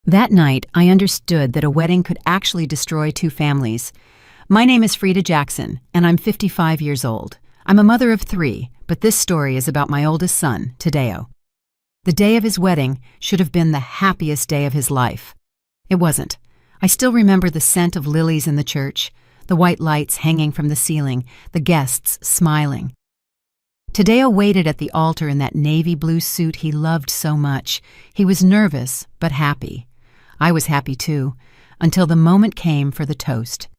That night, I understood that a wedding could actually destroy two families. My name is Frida Jackson, and I'm 55 years old. I'm a mother of three, but this story is about my oldest son, Tadeo. The day of his wedding should have been the happiest day of his life. It wasn't. I still remember the scent of lilies in the church, the white lights hanging from the ceiling, the guests smiling. Tadeo waited at the altar in that navy blue suit he loved so much. He was nervous, but happy. I was happy too, until the moment came for the toast.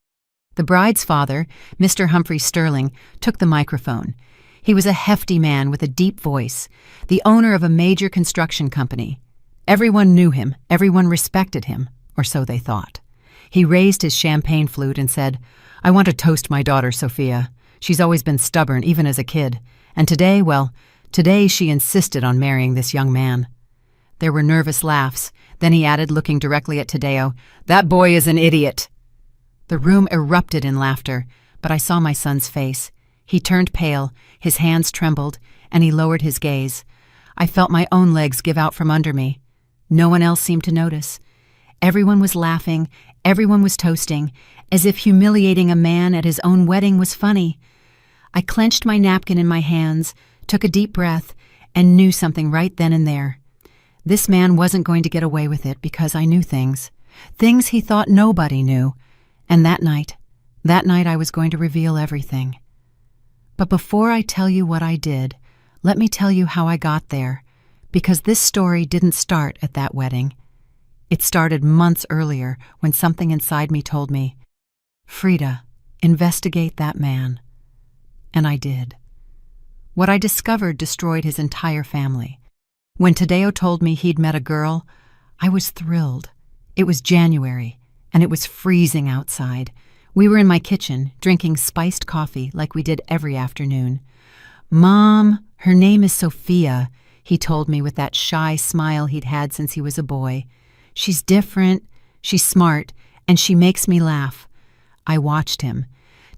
The bride's father, Mr. Humphrey Sterling, took the microphone. He was a hefty man with a deep voice, the owner of a major construction company. Everyone knew him, everyone respected him, or so they thought. He raised his champagne flute and said, "I want to toast my daughter, Sophia. She's always been stubborn, even as a kid. And today she insisted on marrying this young man." There were nervous laughs. Then he added, looking directly at Tadeo, "That boy is an idiot." The room erupted in laughter, but I saw my son's face. He turned pale, his hands trembled, and he lowered his gaze. I felt my own legs give out from under me. No one else seemed to notice. Everyone was laughing, everyone was toasting, as if humiliating a man at his own wedding was funny. I clenched my napkin in my hands, took a deep breath, and knew something right then and there. This man wasn't going to get away with it because I knew things he thought nobody knew. And that night I was going to reveal everything. But before I tell you what I did, let me tell you how I got there, because this story didn't start at that wedding. It started months earlier when something inside me told me, "Frida, investigate that man." And I did. What I discovered destroyed his entire family. When Tadeo told me he'd met a girl, I was thrilled. It was January, and it was freezing outside. We were in my kitchen, drinking spiced coffee like we did every afternoon. "Mom, her name is Sophia," he told me with that shy smile he'd had since he was a boy. "She's different, she's smart, and she makes me laugh." I watched him.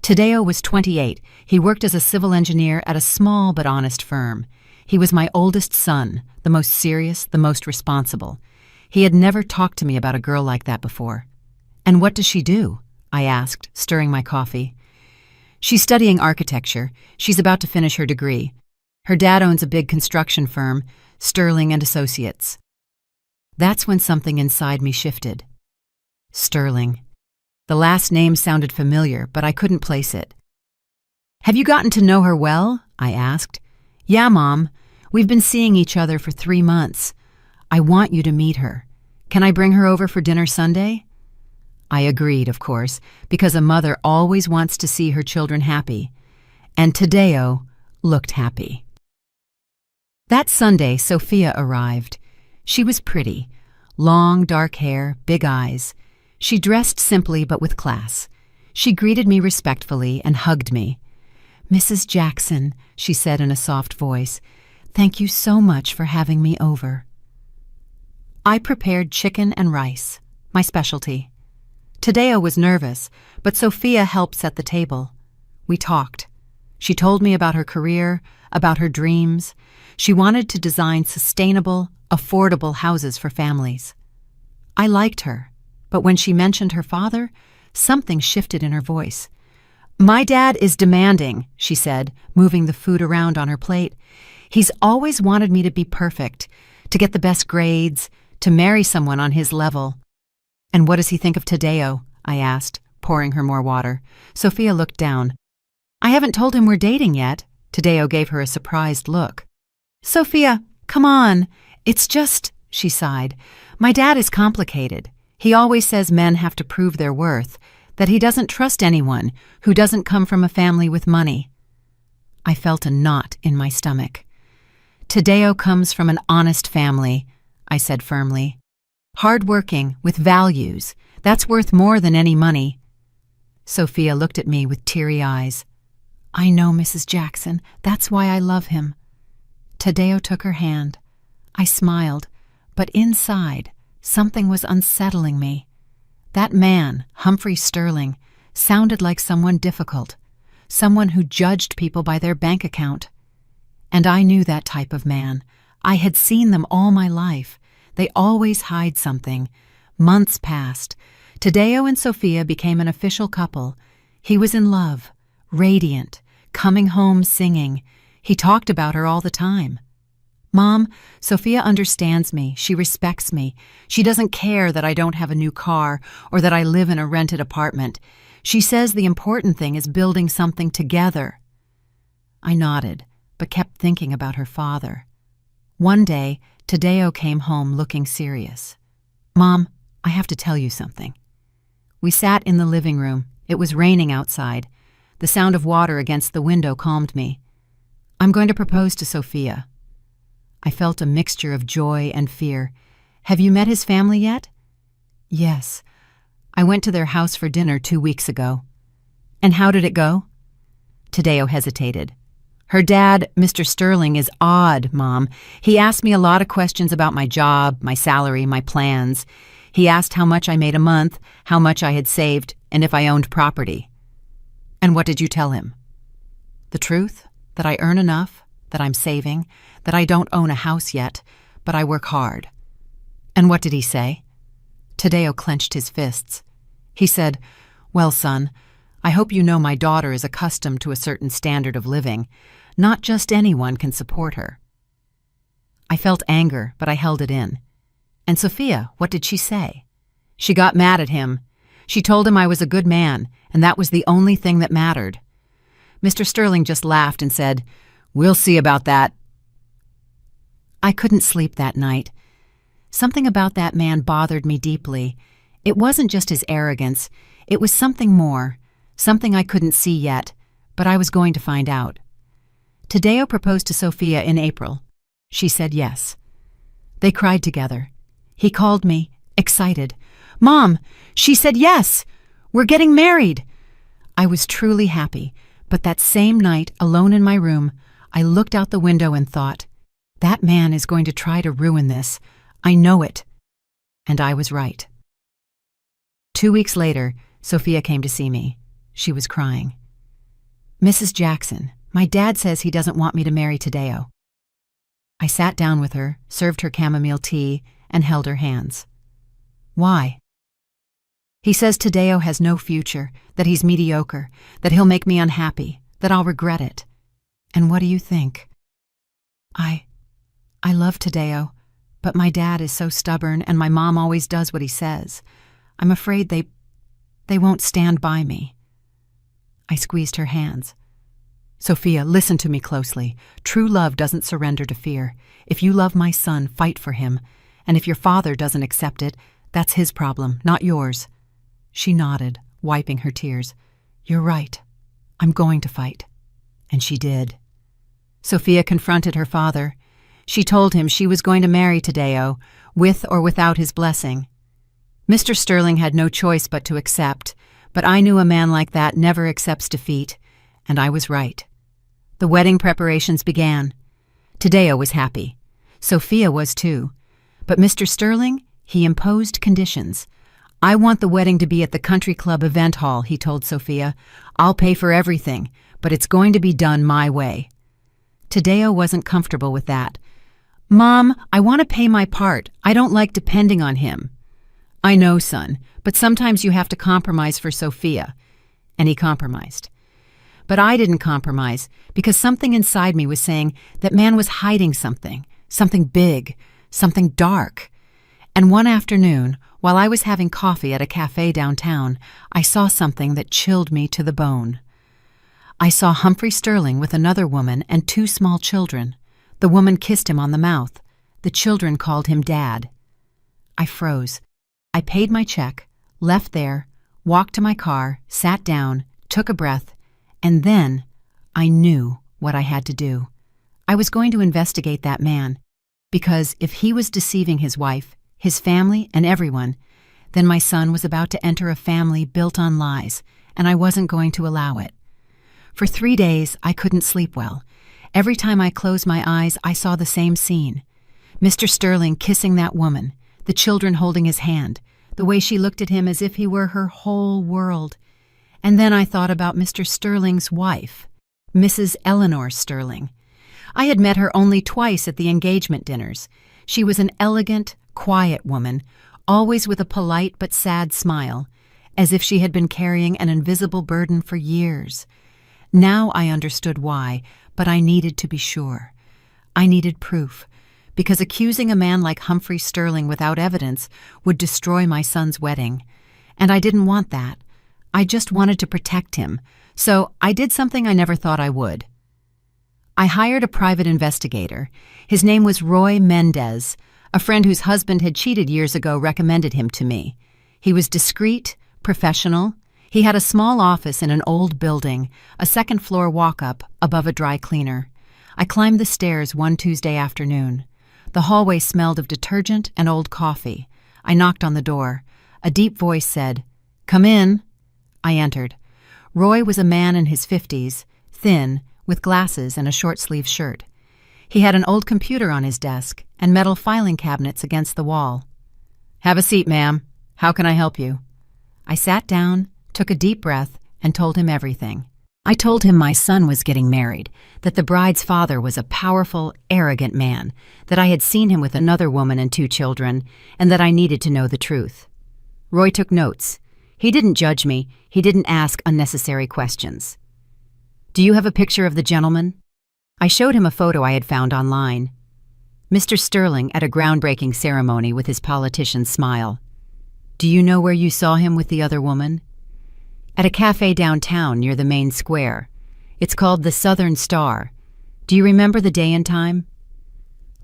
Tadeo was 28. He worked as a civil engineer at a small but honest firm. He was my oldest son, the most serious, the most responsible. He had never talked to me about a girl like that before. "And what does she do?" I asked, stirring my coffee. "She's studying architecture. She's about to finish her degree. Her dad owns a big construction firm, Sterling and Associates." That's when something inside me shifted. Sterling. The last name sounded familiar, but I couldn't place it. "Have you gotten to know her well?" I asked. "Yeah, Mom. We've been seeing each other for 3 months. I want you to meet her. Can I bring her over for dinner Sunday?" I agreed, of course, because a mother always wants to see her children happy. And Tadeo looked happy. That Sunday, Sophia arrived. She was pretty. Long, dark hair, big eyes. She dressed simply but with class. She greeted me respectfully and hugged me. "Mrs. Jackson," she said in a soft voice, "thank you so much for having me over." I prepared chicken and rice, my specialty. Tadeo was nervous, but Sophia helped set the table. We talked. She told me about her career, about her dreams. She wanted to design sustainable, affordable houses for families. I liked her, but when she mentioned her father, something shifted in her voice. "My dad is demanding," she said, moving the food around on her plate. "He's always wanted me to be perfect, to get the best grades, to marry someone on his level." "And what does he think of Tadeo?" I asked, pouring her more water. Sophia looked down. "I haven't told him we're dating yet." Tadeo gave her a surprised look. "Sophia, come on. It's just," she sighed, "my dad is complicated. He always says men have to prove their worth, that he doesn't trust anyone who doesn't come from a family with money." I felt a knot in my stomach. "Tadeo comes from an honest family," I said firmly. "Hard-working, with values. That's worth more than any money." Sophia looked at me with teary eyes. "I know, Mrs. Jackson. That's why I love him." Tadeo took her hand. I smiled, but inside, something was unsettling me. That man, Humphrey Sterling, sounded like someone difficult, someone who judged people by their bank account. And I knew that type of man. I had seen them all my life. They always hide something, Months passed. Tadeo and Sophia became an official couple. He was in love, radiant, coming home singing. He talked about her all the time. Mom, Sophia understands me. She respects me. She doesn't care that I don't have a new car or that I live in a rented apartment. She says the important thing is building something together. I nodded, but kept thinking about her father. One day, Tadeo came home looking serious. Mom, I have to tell you something. We sat in the living room. It was raining outside. The sound of water against the window calmed me. I'm going to propose to Sophia. I felt a mixture of joy and fear. Have you met his family yet? Yes. I went to their house for dinner 2 weeks ago. And how did it go? Tadeo hesitated. Her dad, Mr. Sterling, is odd, Mom. He asked me a lot of questions about my job, my salary, my plans. He asked how much I made a month, how much I had saved, and if I owned property. And what did you tell him? The truth? That I earn enough, that I'm saving, that I don't own a house yet, but I work hard. And what did he say? Tadeo clenched his fists. He said, Well, son, I hope you know my daughter is accustomed to a certain standard of living. Not just anyone can support her. I felt anger, but I held it in. And Sophia, what did she say? She got mad at him. She told him I was a good man, and that was the only thing that mattered. Mr. Sterling just laughed and said, We'll see about that. I couldn't sleep that night. Something about that man bothered me deeply. It wasn't just his arrogance. It was something more, something I couldn't see yet, but I was going to find out. Tadeo proposed to Sophia in April. She said yes. They cried together. He called me, excited. Mom, she said yes! We're getting married! I was truly happy, but that same night, alone in my room, I looked out the window and thought, that man is going to try to ruin this. I know it. And I was right. 2 weeks later, Sophia came to see me. She was crying. Mrs. Jackson, my dad says he doesn't want me to marry Tadeo. I sat down with her, served her chamomile tea, and held her hands. Why? He says Tadeo has no future, that he's mediocre, that he'll make me unhappy, that I'll regret it. And what do you think? I love Tadeo, but my dad is so stubborn and my mom always does what he says. I'm afraid they won't stand by me. I squeezed her hands. Sophia, listen to me closely. True love doesn't surrender to fear. If you love my son, fight for him. And if your father doesn't accept it, that's his problem, not yours. She nodded, wiping her tears. You're right. I'm going to fight. And she did. Sophia confronted her father. She told him she was going to marry Tadeo, with or without his blessing. Mr. Sterling had no choice but to accept, but I knew a man like that never accepts defeat, and I was right. The wedding preparations began. Tadeo was happy. Sophia was too. But Mr. Sterling, he imposed conditions. I want the wedding to be at the country club event hall, he told Sophia. I'll pay for everything, but it's going to be done my way. Tadeo wasn't comfortable with that. Mom, I want to pay my part. I don't like depending on him. I know, son, but sometimes you have to compromise for Sophia. And he compromised. But I didn't compromise because something inside me was saying that man was hiding something big, something dark. And one afternoon, while I was having coffee at a cafe downtown, I saw something that chilled me to the bone. I saw Humphrey Sterling with another woman and 2 small children. The woman kissed him on the mouth. The children called him Dad. I froze. I paid my check, left there, walked to my car, sat down, took a breath, and then I knew what I had to do. I was going to investigate that man, because if he was deceiving his wife, his family, and everyone, then my son was about to enter a family built on lies, and I wasn't going to allow it. For 3 days, I couldn't sleep well. Every time I closed my eyes, I saw the same scene. Mr. Sterling kissing that woman, the children holding his hand, the way she looked at him as if he were her whole world. And then I thought about Mr. Sterling's wife, Mrs. Eleanor Sterling. I had met her only twice at the engagement dinners. She was an elegant, quiet woman, always with a polite but sad smile, as if she had been carrying an invisible burden for years. Now I understood why, but I needed to be sure. I needed proof, because accusing a man like Humphrey Sterling without evidence would destroy my son's wedding. And I didn't want that. I just wanted to protect him, so I did something I never thought I would. I hired a private investigator. His name was Roy Mendez. A friend whose husband had cheated years ago recommended him to me. He was discreet, professional. He had a small office in an old building, a second-floor walk-up above a dry cleaner. I climbed the stairs one Tuesday afternoon. The hallway smelled of detergent and old coffee. I knocked on the door. A deep voice said, "Come in." I entered. Roy was a man in his 50s, thin, with glasses and a short-sleeved shirt. He had an old computer on his desk and metal filing cabinets against the wall. "Have a seat, ma'am. How can I help you?" I sat down, took a deep breath, and told him everything. I told him my son was getting married, that the bride's father was a powerful, arrogant man, that I had seen him with another woman and 2 children, and that I needed to know the truth. Roy took notes. He didn't judge me. He didn't ask unnecessary questions. "Do you have a picture of the gentleman?" I showed him a photo I had found online. Mr. Sterling at a groundbreaking ceremony with his politician's smile. "Do you know where you saw him with the other woman?" "At a cafe downtown near the main square. It's called the Southern Star. Do you remember the day and time?"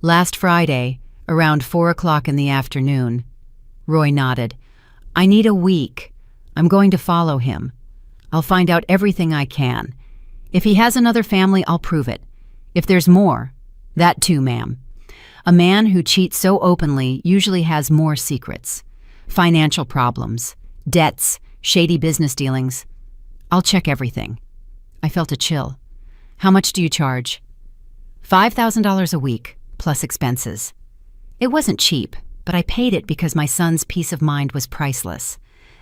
"Last Friday, around 4 o'clock in the afternoon." Roy nodded. "I need a week. I'm going to follow him. I'll find out everything I can. If he has another family, I'll prove it. If there's more, that too, ma'am. A man who cheats so openly usually has more secrets. Financial problems, debts, shady business dealings. I'll check everything." I felt a chill. "How much do you charge?" $5,000 a week, plus expenses. It wasn't cheap, but I paid it because my son's peace of mind was priceless.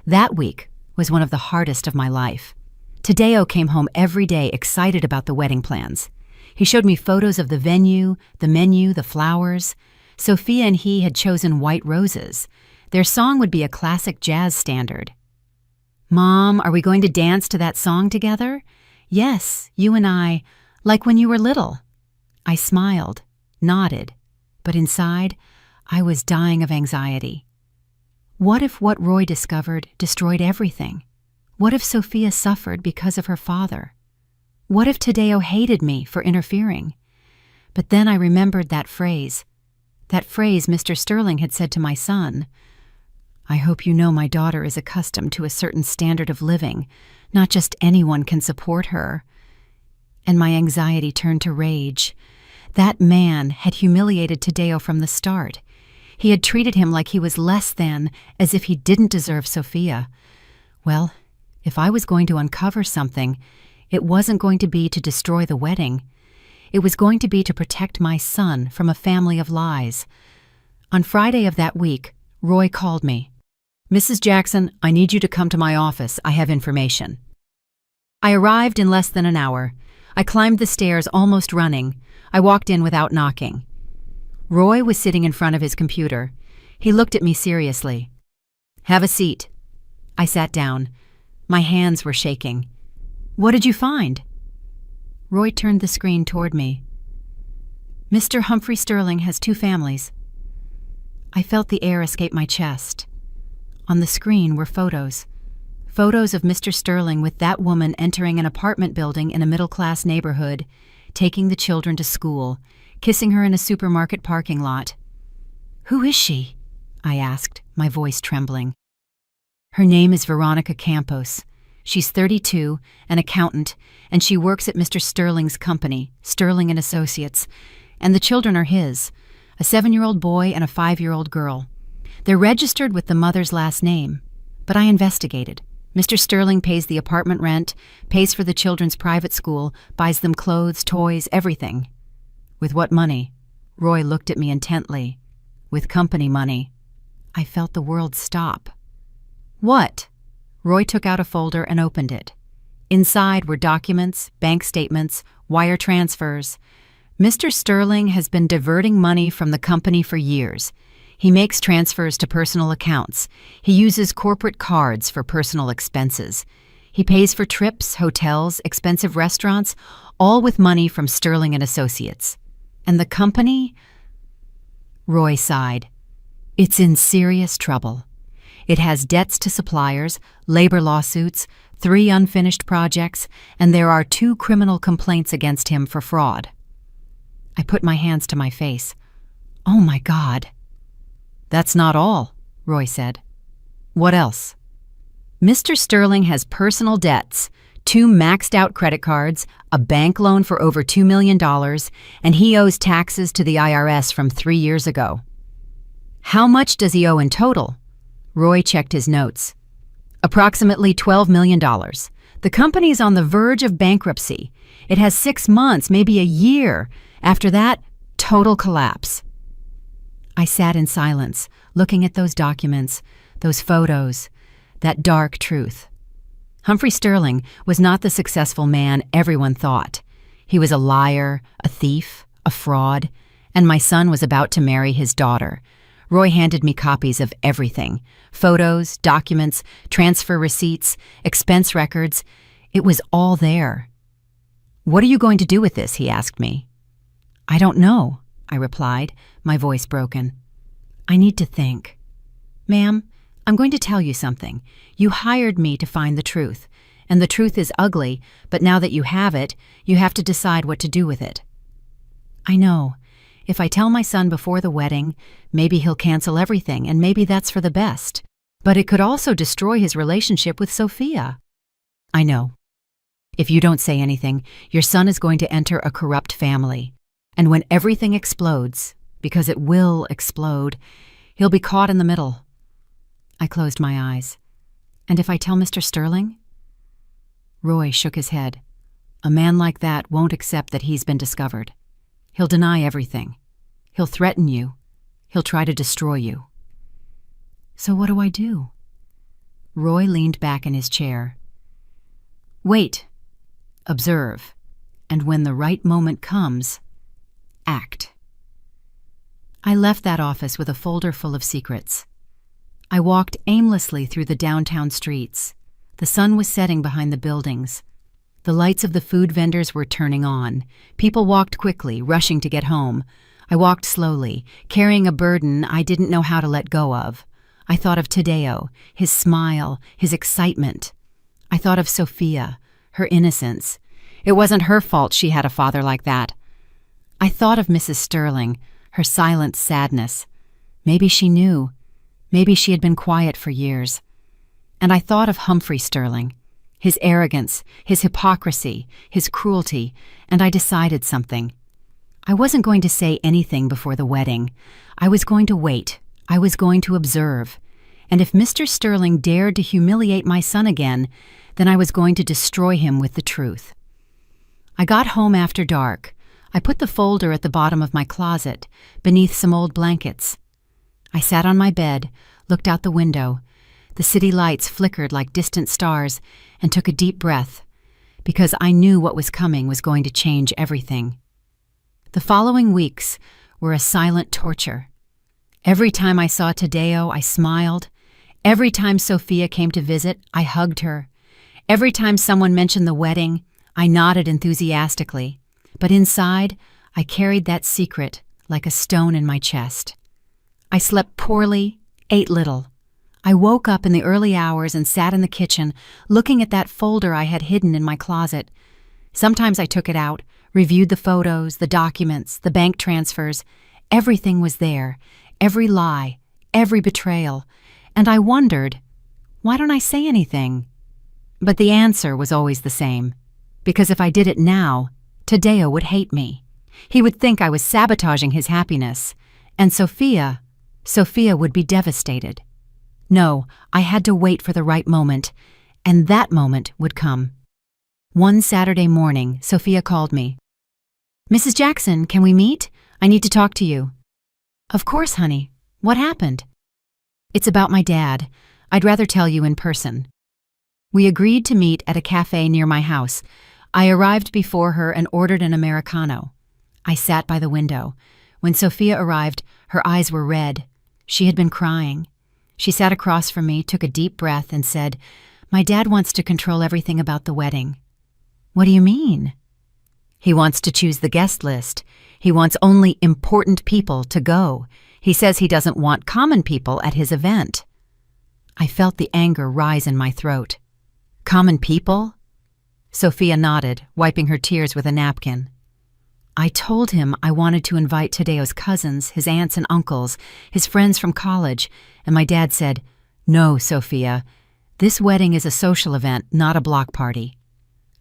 That week was one of the hardest of my life. Tadeo came home every day excited about the wedding plans. He showed me photos of the venue, the menu, the flowers. Sophia and he had chosen White Roses. Their song would be a classic jazz standard. "Mom, are we going to dance to that song together?" "Yes, you and I, like when you were little." I smiled, nodded, but inside, I was dying of anxiety. What if what Roy discovered destroyed everything? What if Sophia suffered because of her father? What if Tadeo hated me for interfering? But then I remembered that phrase Mr. Sterling had said to my son. "I hope you know my daughter is accustomed to a certain standard of living. Not just anyone can support her." And my anxiety turned to rage. That man had humiliated Tadeo from the start. He had treated him like he was less than, as if he didn't deserve Sophia. Well, if I was going to uncover something, it wasn't going to be to destroy the wedding. It was going to be to protect my son from a family of lies. On Friday of that week, Roy called me. "Mrs. Jackson, I need you to come to my office. I have information." I arrived in less than an hour. I climbed the stairs almost running. I walked in without knocking. Roy was sitting in front of his computer. He looked at me seriously. "Have a seat." I sat down. My hands were shaking. "What did you find?" Roy turned the screen toward me. "Mr. Humphrey Sterling has 2 families." I felt the air escape my chest. On the screen were photos. Photos of Mr. Sterling with that woman entering an apartment building in a middle-class neighborhood, taking the children to school, kissing her in a supermarket parking lot. "Who is she?" I asked, my voice trembling. "Her name is Veronica Campos. She's 32, an accountant, and she works at Mr. Sterling's company, Sterling and Associates, and the children are his, a 7-year-old boy and a 5-year-old girl. They're registered with the mother's last name, but I investigated. Mr. Sterling pays the apartment rent, pays for the children's private school, buys them clothes, toys, everything." "With what money?" Roy looked at me intently. "With company money." I felt the world stop. "What?" Roy took out a folder and opened it. Inside were documents, bank statements, wire transfers. Mr. Sterling has been diverting money from the company for years. He makes transfers to personal accounts. He uses corporate cards for personal expenses. He pays for trips, hotels, expensive restaurants, all with money from Sterling and Associates. And the company? Roy sighed. It's in serious trouble. It has debts to suppliers, labor lawsuits, 3 unfinished projects, and there are 2 criminal complaints against him for fraud. I put my hands to my face. Oh my God. That's not all, Roy said. What else? Mr. Sterling has personal debts, 2 maxed-out credit cards, a bank loan for over $2 million, and he owes taxes to the IRS from 3 years ago. How much does he owe in total? Roy checked his notes. Approximately $12 million. The company is on the verge of bankruptcy. It has 6 months, maybe a year. After that, total collapse. I sat in silence, looking at those documents, those photos, that dark truth. Humphrey Sterling was not the successful man everyone thought. He was a liar, a thief, a fraud, and my son was about to marry his daughter. Roy handed me copies of everything: photos, documents, transfer receipts, expense records. It was all there. What are you going to do with this? He asked me. I don't know, I replied, my voice broken. I need to think. Ma'am, I'm going to tell you something. You hired me to find the truth, and the truth is ugly, but now that you have it, you have to decide what to do with it. I know. If I tell my son before the wedding, maybe he'll cancel everything, and maybe that's for the best. But it could also destroy his relationship with Sophia. I know. If you don't say anything, your son is going to enter a corrupt family. And when everything explodes, because it will explode, he'll be caught in the middle. I closed my eyes. And if I tell Mr. Sterling? Roy shook his head. A man like that won't accept that he's been discovered. He'll deny everything. He'll threaten you. He'll try to destroy you. So what do I do? Roy leaned back in his chair. Wait. Observe. And when the right moment comes, act. I left that office with a folder full of secrets. I walked aimlessly through the downtown streets. The sun was setting behind the buildings. The lights of the food vendors were turning on. People walked quickly, rushing to get home. I walked slowly, carrying a burden I didn't know how to let go of. I thought of Tadeo, his smile, his excitement. I thought of Sophia, her innocence. It wasn't her fault she had a father like that. I thought of Mrs. Sterling, her silent sadness. Maybe she knew. Maybe she had been quiet for years. And I thought of Humphrey Sterling, his arrogance, his hypocrisy, his cruelty, and I decided something. I wasn't going to say anything before the wedding. I was going to wait. I was going to observe. And if Mr. Sterling dared to humiliate my son again, then I was going to destroy him with the truth. I got home after dark. I put the folder at the bottom of my closet, beneath some old blankets. I sat on my bed, looked out the window. The city lights flickered like distant stars, and took a deep breath, because I knew what was coming was going to change everything. The following weeks were a silent torture. Every time I saw Tadeo, I smiled. Every time Sophia came to visit, I hugged her. Every time someone mentioned the wedding, I nodded enthusiastically. But inside, I carried that secret like a stone in my chest. I slept poorly, ate little. I woke up in the early hours and sat in the kitchen, looking at that folder I had hidden in my closet. Sometimes I took it out, reviewed the photos, the documents, the bank transfers. Everything was there, every lie, every betrayal. And I wondered, why don't I say anything? But the answer was always the same. Because if I did it now, Tadeo would hate me. He would think I was sabotaging his happiness. And Sophia would be devastated. No, I had to wait for the right moment, and that moment would come. One Saturday morning, Sophia called me. Mrs. Jackson, can we meet? I need to talk to you. Of course, honey. What happened? It's about my dad. I'd rather tell you in person. We agreed to meet at a cafe near my house. I arrived before her and ordered an Americano. I sat by the window. When Sophia arrived, her eyes were red. She had been crying. She sat across from me, took a deep breath, and said, "My dad wants to control everything about the wedding." "What do you mean?" "He wants to choose the guest list. He wants only important people to go. He says he doesn't want common people at his event." I felt the anger rise in my throat. "Common people?" Sophia nodded, wiping her tears with a napkin. "I told him I wanted to invite Tadeo's cousins, his aunts and uncles, his friends from college, and my dad said, 'No, Sophia, this wedding is a social event, not a block party.'"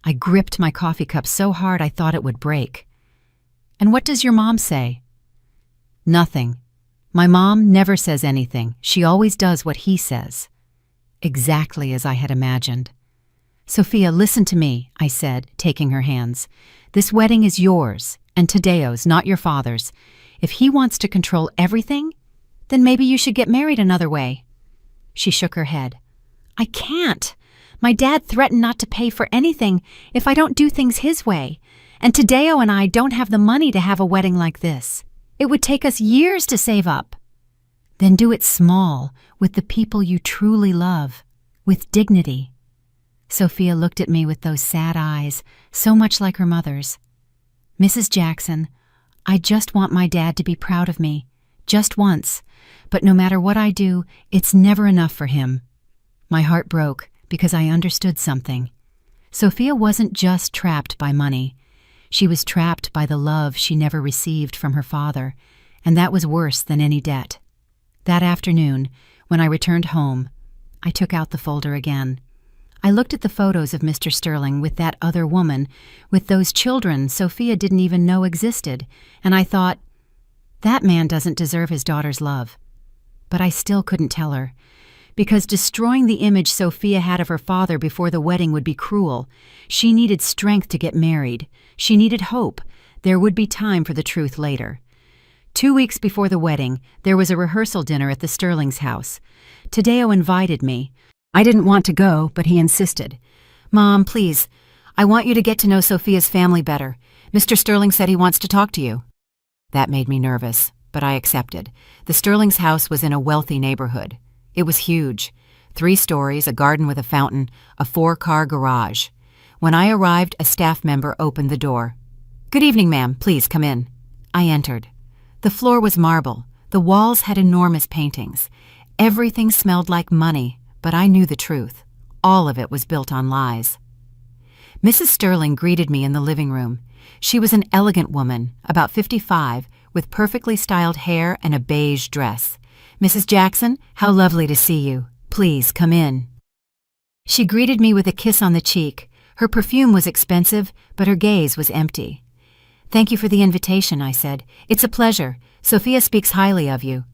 I gripped my coffee cup so hard I thought it would break. "And what does your mom say?" "Nothing. My mom never says anything. She always does what he says." Exactly as I had imagined. "Sophia, listen to me," I said, taking her hands. "This wedding is yours, and Tadeo's, not your father's. If he wants to control everything, then maybe you should get married another way." She shook her head. "I can't. My dad threatened not to pay for anything if I don't do things his way, and Tadeo and I don't have the money to have a wedding like this. It would take us years to save up." "Then do it small, with the people you truly love, with dignity." Sophia looked at me with those sad eyes, so much like her mother's. "Mrs. Jackson, I just want my dad to be proud of me, just once, but no matter what I do, it's never enough for him." My heart broke because I understood something. Sophia wasn't just trapped by money. She was trapped by the love she never received from her father, and that was worse than any debt. That afternoon, when I returned home, I took out the folder again. I looked at the photos of Mr. Sterling with that other woman, with those children Sophia didn't even know existed, and I thought, that man doesn't deserve his daughter's love. But I still couldn't tell her, because destroying the image Sophia had of her father before the wedding would be cruel. She needed strength to get married. She needed hope. There would be time for the truth later. 2 weeks before the wedding, there was a rehearsal dinner at the Sterling's house. Tadeo invited me. I didn't want to go, but he insisted. "Mom, please, I want you to get to know Sophia's family better. Mr. Sterling said he wants to talk to you." That made me nervous, but I accepted. The Sterling's house was in a wealthy neighborhood. It was huge. 3 stories, a garden with a fountain, a 4-car garage. When I arrived, a staff member opened the door. "Good evening, ma'am. Please come in." I entered. The floor was marble. The walls had enormous paintings. Everything smelled like money, but I knew the truth. All of it was built on lies. Mrs. Sterling greeted me in the living room. She was an elegant woman, about 55, with perfectly styled hair and a beige dress. "Mrs. Jackson, how lovely to see you. Please come in." She greeted me with a kiss on the cheek. Her perfume was expensive, but her gaze was empty. "Thank you for the invitation," I said. "It's a pleasure. Sophia speaks highly of you."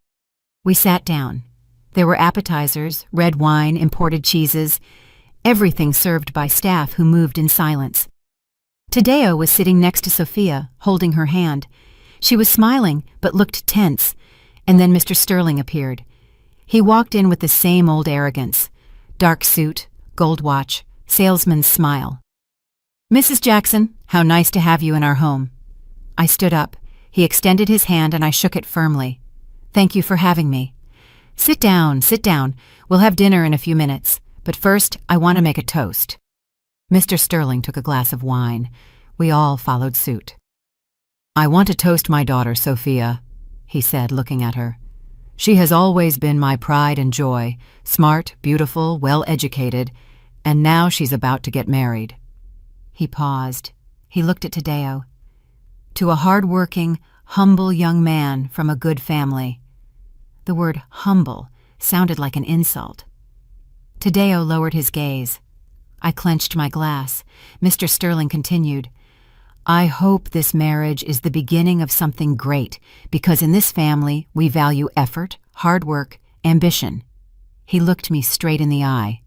We sat down. There were appetizers, red wine, imported cheeses, everything served by staff who moved in silence. Tadeo was sitting next to Sophia, holding her hand. She was smiling, but looked tense, and then Mr. Sterling appeared. He walked in with the same old arrogance. Dark suit, gold watch, salesman's smile. "Mrs. Jackson, how nice to have you in our home." I stood up. He extended his hand and I shook it firmly. "Thank you for having me." Sit down, sit down. We'll have dinner in a few minutes. But first, I want to make a toast." Mr. Sterling took a glass of wine. We all followed suit. "I want to toast my daughter, Sophia," he said, looking at her. "She has always been my pride and joy, smart, beautiful, well-educated, and now she's about to get married." He paused. He looked at Tadeo. "To a hard-working, humble young man from a good family." The word humble sounded like an insult. Tadeo lowered his gaze. I clenched my glass. Mr. Sterling continued, "I hope this marriage is the beginning of something great, because in this family we value effort, hard work, ambition." He looked me straight in the eye.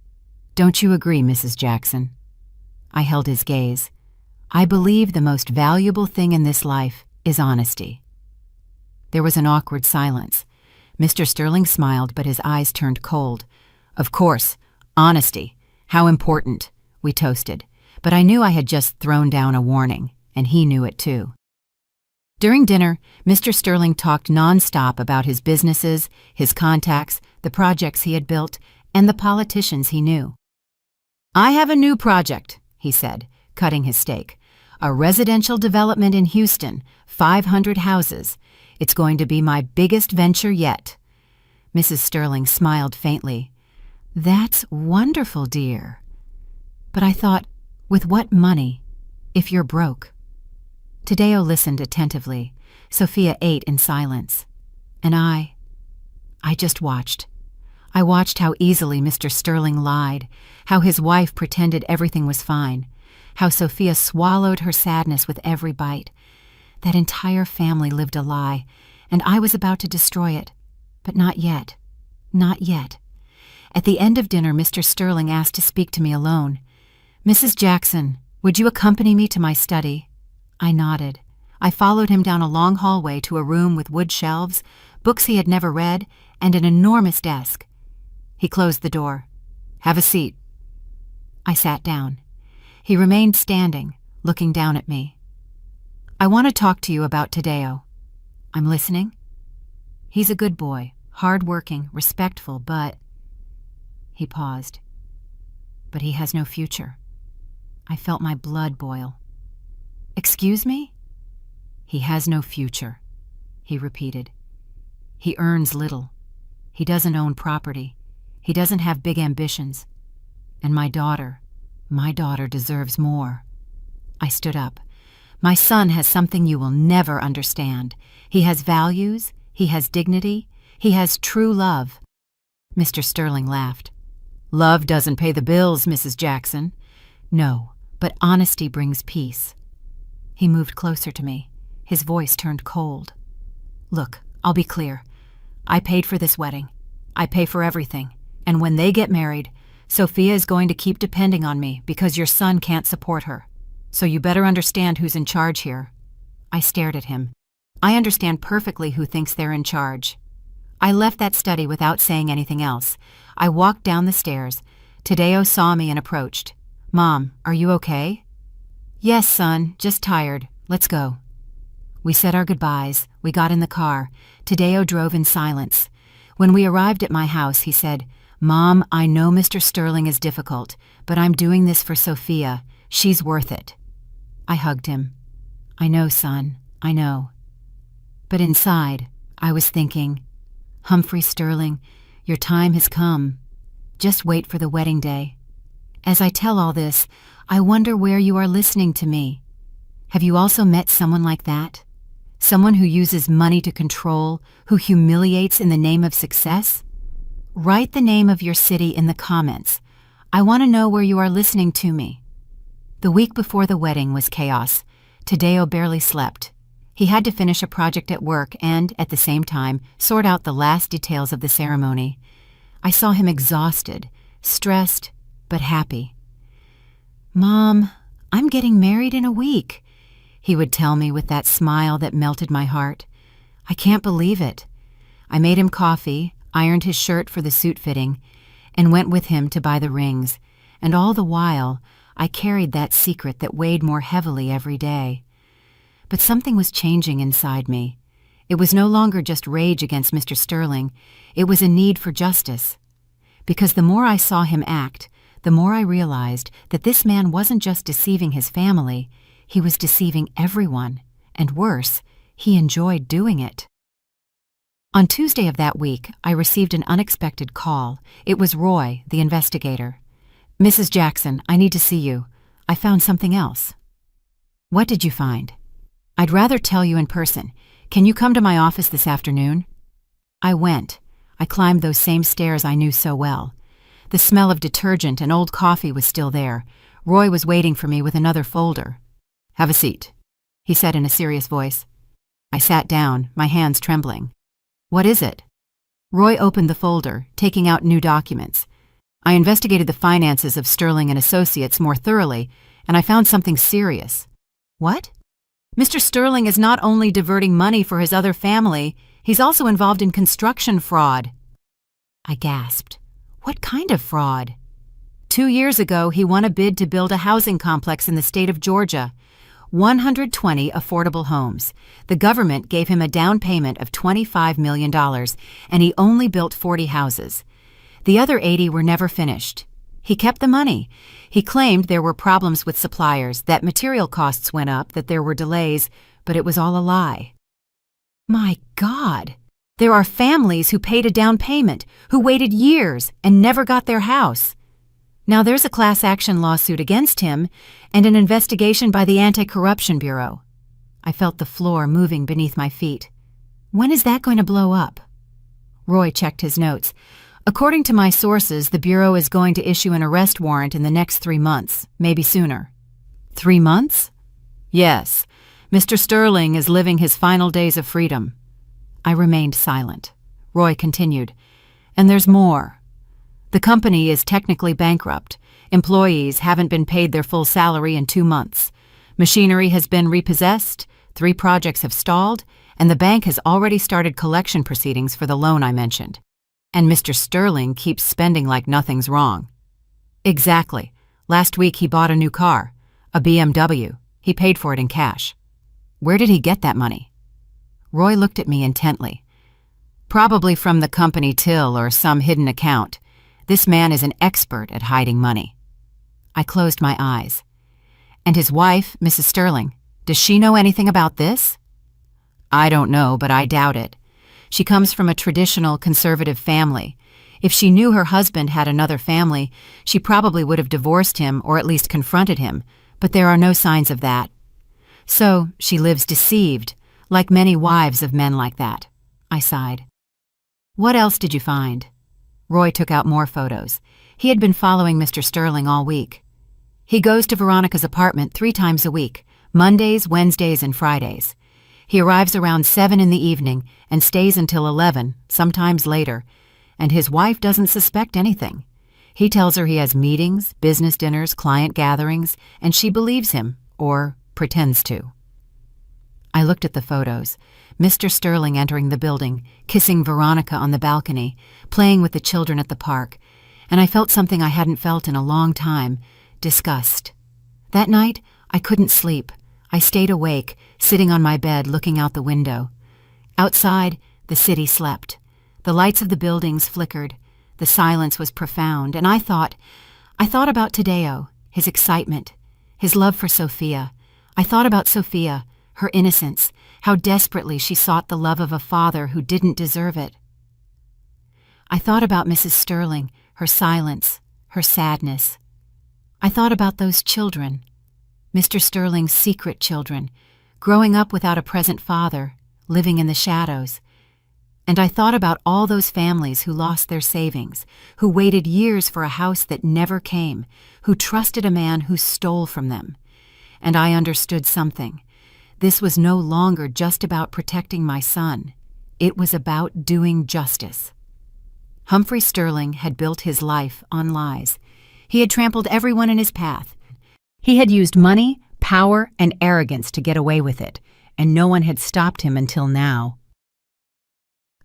"Don't you agree, Mrs. Jackson?" I held his gaze. "I believe the most valuable thing in this life is honesty." There was an awkward silence. Mr. Sterling smiled, but his eyes turned cold. "Of course, honesty. How important," we toasted. But I knew I had just thrown down a warning, and he knew it too. During dinner, Mr. Sterling talked nonstop about his businesses, his contacts, the projects he had built, and the politicians he knew. "I have a new project," he said, cutting his steak. "A residential development in Houston, 500 houses. It's going to be my biggest venture yet." Mrs. Sterling smiled faintly. "That's wonderful, dear." But I thought, with what money, if you're broke? Tadeo listened attentively. Sophia ate in silence. And I just watched. I watched how easily Mr. Sterling lied, how his wife pretended everything was fine, how Sophia swallowed her sadness with every bite. That entire family lived a lie, and I was about to destroy it. But not yet. Not yet. At the end of dinner, Mr. Sterling asked to speak to me alone. "Mrs. Jackson, would you accompany me to my study?" I nodded. I followed him down a long hallway to a room with wood shelves, books he had never read, and an enormous desk. He closed the door. "Have a seat." I sat down. He remained standing, looking down at me. "I want to talk to you about Tadeo." "I'm listening." "He's a good boy, hard-working, respectful, but—" He paused. "But he has no future." I felt my blood boil. "Excuse me?" "He has no future," he repeated. "He earns little. He doesn't own property. He doesn't have big ambitions. And my daughter deserves more." I stood up. "My son has something you will never understand. He has values, he has dignity, he has true love." Mr. Sterling laughed. "Love doesn't pay the bills, Mrs. Jackson." "No, but honesty brings peace." He moved closer to me. His voice turned cold. "Look, I'll be clear. I paid for this wedding. I pay for everything. And when they get married, Sophia is going to keep depending on me because your son can't support her. So you better understand who's in charge here." I stared at him. I understand perfectly who thinks they're in charge. I left that study without saying anything else. I walked down the stairs. Tadeo saw me and approached. "Mom, are you okay?" "Yes, son, just tired. Let's go." We said our goodbyes. We got in the car. Tadeo drove in silence. When we arrived at my house, he said, "Mom, I know Mr. Sterling is difficult, but I'm doing this for Sophia. She's worth it." I hugged him. "I know, son, I know." But inside, I was thinking, "Humphrey Sterling, your time has come. Just wait for the wedding day." As I tell all this, I wonder where you are listening to me. Have you also met someone like that? Someone who uses money to control, who humiliates in the name of success? Write the name of your city in the comments. I want to know where you are listening to me. The week before the wedding was chaos. Tadeo barely slept. He had to finish a project at work and, at the same time, sort out the last details of the ceremony. I saw him exhausted, stressed, but happy. "Mom, I'm getting married in a week," he would tell me with that smile that melted my heart. I can't believe it. I made him coffee, ironed his shirt for the suit fitting, and went with him to buy the rings, and all the while I carried that secret that weighed more heavily every day. But something was changing inside me. It was no longer just rage against Mr. Sterling. It was a need for justice. Because the more I saw him act, the more I realized that this man wasn't just deceiving his family, he was deceiving everyone, and worse, he enjoyed doing it. On Tuesday of that week, I received an unexpected call. It was Roy, the investigator. "Mrs. Jackson, I need to see you. I found something else." "What did you find?" "I'd rather tell you in person. Can you come to my office this afternoon?" I went. I climbed those same stairs I knew so well. The smell of detergent and old coffee was still there. Roy was waiting for me with another folder. "Have a seat," he said in a serious voice. I sat down, my hands trembling. "What is it?" Roy opened the folder, taking out new documents. "I investigated the finances of Sterling and Associates more thoroughly, and I found something serious." "What?" "Mr. Sterling is not only diverting money for his other family, he's also involved in construction fraud." I gasped. "What kind of fraud?" 2 years ago, he won a bid to build a housing complex in the state of Georgia. 120 affordable homes. The government gave him a down payment of $25 million, and he only built 40 houses. The other 80 were never finished. He kept the money. He claimed there were problems with suppliers, that material costs went up, that there were delays, but it was all a lie. My God! There are families who paid a down payment, who waited years and never got their house. Now there's a class action lawsuit against him and an investigation by the Anti-Corruption Bureau. I felt the floor moving beneath my feet. When is that going to blow up? Roy checked his notes. According to my sources, the Bureau is going to issue an arrest warrant in the next 3 months, maybe sooner. 3 months? Yes. Mr. Sterling is living his final days of freedom. I remained silent. Roy continued. And there's more. The company is technically bankrupt. Employees haven't been paid their full salary in 2 months. Machinery has been repossessed, 3 projects have stalled, and the bank has already started collection proceedings for the loan I mentioned. And Mr. Sterling keeps spending like nothing's wrong. Exactly. Last week he bought a new car, a BMW. He paid for it in cash. Where did he get that money? Roy looked at me intently. Probably from the company till or some hidden account. This man is an expert at hiding money. I closed my eyes. And his wife, Mrs. Sterling, does she know anything about this? I don't know, but I doubt it. She comes from a traditional conservative family. If she knew her husband had another family, she probably would have divorced him or at least confronted him, but there are no signs of that. So she lives deceived, like many wives of men like that. I sighed. What else did you find? Roy took out more photos. He had been following Mr. Sterling all week. He goes to Veronica's apartment 3 times a week, Mondays, Wednesdays, and Fridays. He arrives around 7 in the evening and stays until 11, sometimes later, and his wife doesn't suspect anything. He tells her he has meetings, business dinners, client gatherings, and she believes him, or pretends to. I looked at the photos. Mr. Sterling entering the building, kissing Veronica on the balcony, playing with the children at the park, and I felt something I hadn't felt in a long time, disgust. That night, I couldn't sleep. I stayed awake, sitting on my bed looking out the window. Outside, the city slept. The lights of the buildings flickered. The silence was profound, and I thought about Tadeo, his excitement, his love for Sophia. I thought about Sophia, her innocence, how desperately she sought the love of a father who didn't deserve it. I thought about Mrs. Sterling, her silence, her sadness. I thought about those children, Mr. Sterling's secret children, growing up without a present father, living in the shadows. And I thought about all those families who lost their savings, who waited years for a house that never came, who trusted a man who stole from them. And I understood something. This was no longer just about protecting my son. It was about doing justice. Humphrey Sterling had built his life on lies. He had trampled everyone in his path. He had used money, power, and arrogance to get away with it, and no one had stopped him until now.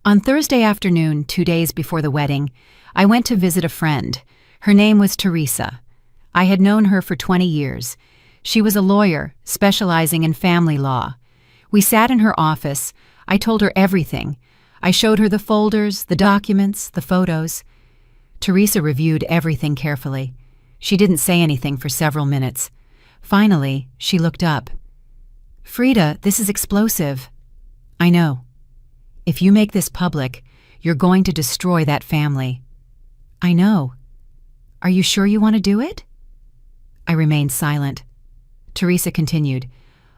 On Thursday afternoon, 2 days before the wedding, I went to visit a friend. Her name was Teresa. I had known her for 20 years. She was a lawyer, specializing in family law. We sat in her office. I told her everything. I showed her the folders, the documents, the photos. Teresa reviewed everything carefully. She didn't say anything for several minutes. Finally, she looked up. Frida, this is explosive. I know. If you make this public, you're going to destroy that family. I know. Are you sure you want to do it? I remained silent. Teresa continued.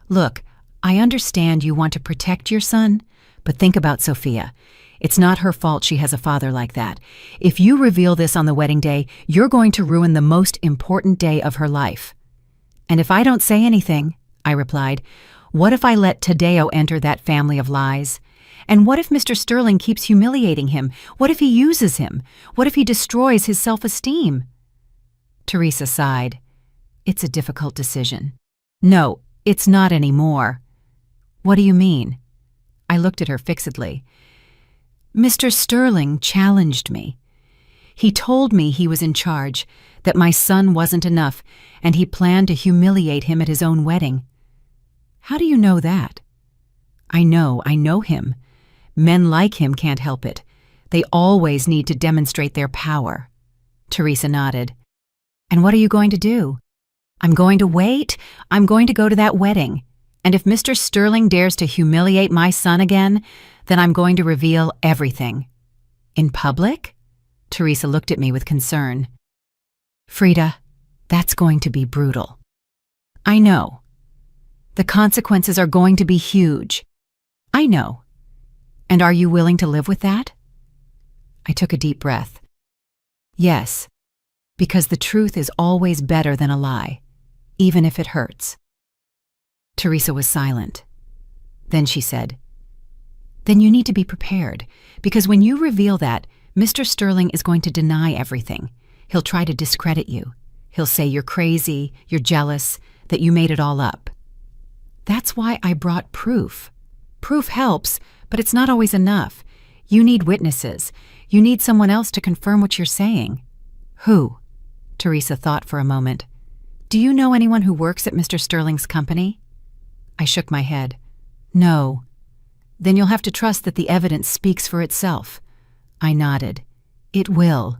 Look, I understand you want to protect your son, but think about Sophia. It's not her fault she has a father like that. If you reveal this on the wedding day, you're going to ruin the most important day of her life. And if I don't say anything, I replied, what if I let Tadeo enter that family of lies? And what if Mr. Sterling keeps humiliating him? What if he uses him? What if he destroys his self-esteem? Teresa sighed. It's a difficult decision. No, it's not anymore. What do you mean? I looked at her fixedly. Mr. Sterling challenged me. He told me he was in charge, that my son wasn't enough, and he planned to humiliate him at his own wedding. How do you know that? I know him. Men like him can't help it. They always need to demonstrate their power. Teresa nodded. And what are you going to do? I'm going to wait. I'm going to go to that wedding. And if Mr. Sterling dares to humiliate my son again, then I'm going to reveal everything. In public? Teresa looked at me with concern. Frida, that's going to be brutal. I know. The consequences are going to be huge. I know. And are you willing to live with that? I took a deep breath. Yes, because the truth is always better than a lie, even if it hurts. Teresa was silent. Then she said, Then you need to be prepared, because when you reveal that, Mr. Sterling is going to deny everything. He'll try to discredit you. He'll say you're crazy, you're jealous, that you made it all up. That's why I brought proof. Proof helps, but it's not always enough. You need witnesses. You need someone else to confirm what you're saying. Who? Teresa thought for a moment. Do you know anyone who works at Mr. Sterling's company? I shook my head. No. Then you'll have to trust that the evidence speaks for itself. I nodded. It will.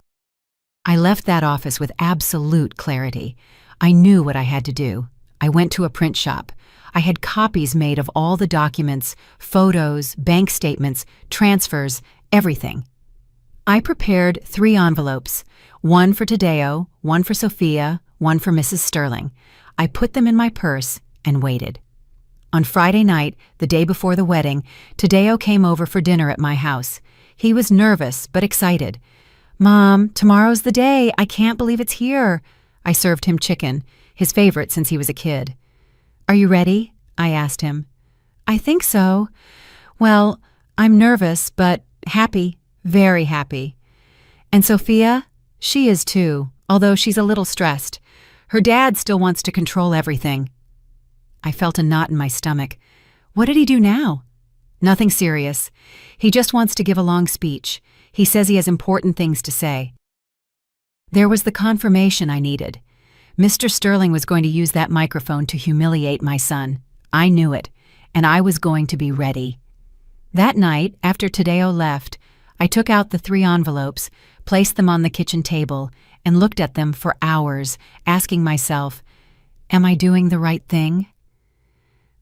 I left that office with absolute clarity. I knew what I had to do. I went to a print shop. I had copies made of all the documents, photos, bank statements, transfers, everything. I prepared 3 envelopes, one for Tadeo, one for Sophia, one for Mrs. Sterling. I put them in my purse and waited. On Friday night, the day before the wedding, Tadeo came over for dinner at my house. He was nervous but excited. Mom, tomorrow's the day. I can't believe it's here. I served him chicken, his favorite since he was a kid. Are you ready? I asked him. I think so. Well, I'm nervous, but happy, very happy. And Sophia? She is too, although she's a little stressed. Her dad still wants to control everything. I felt a knot in my stomach. What did he do now? Nothing serious. He just wants to give a long speech. He says he has important things to say. There was the confirmation I needed. Mr. Sterling was going to use that microphone to humiliate my son. I knew it, and I was going to be ready. That night, after Tadeo left, I took out the 3 envelopes, placed them on the kitchen table, and looked at them for hours, asking myself, am I doing the right thing?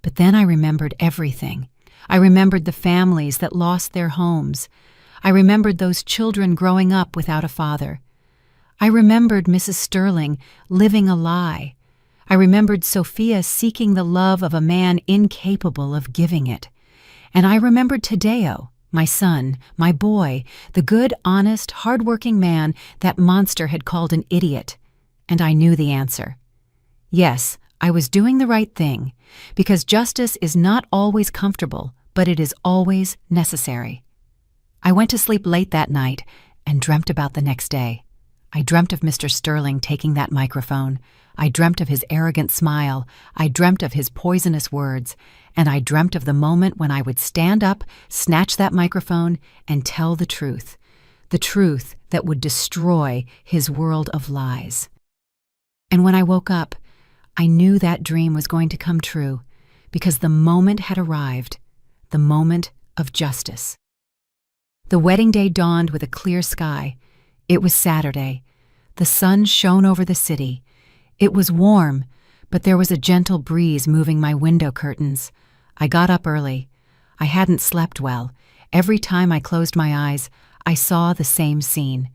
But then I remembered everything. I remembered the families that lost their homes. I remembered those children growing up without a father. I remembered Mrs. Sterling living a lie. I remembered Sophia seeking the love of a man incapable of giving it. And I remembered Tadeo, my son, my boy, the good, honest, hard-working man that monster had called an idiot. And I knew the answer. Yes, I was doing the right thing, because justice is not always comfortable, but it is always necessary. I went to sleep late that night and dreamt about the next day. I dreamt of Mr. Sterling taking that microphone. I dreamt of his arrogant smile. I dreamt of his poisonous words. And I dreamt of the moment when I would stand up, snatch that microphone, and tell the truth that would destroy his world of lies. And when I woke up, I knew that dream was going to come true, because the moment had arrived, the moment of justice. The wedding day dawned with a clear sky. It was Saturday. The sun shone over the city. It was warm, but there was a gentle breeze moving my window curtains. I got up early. I hadn't slept well. Every time I closed my eyes, I saw the same scene.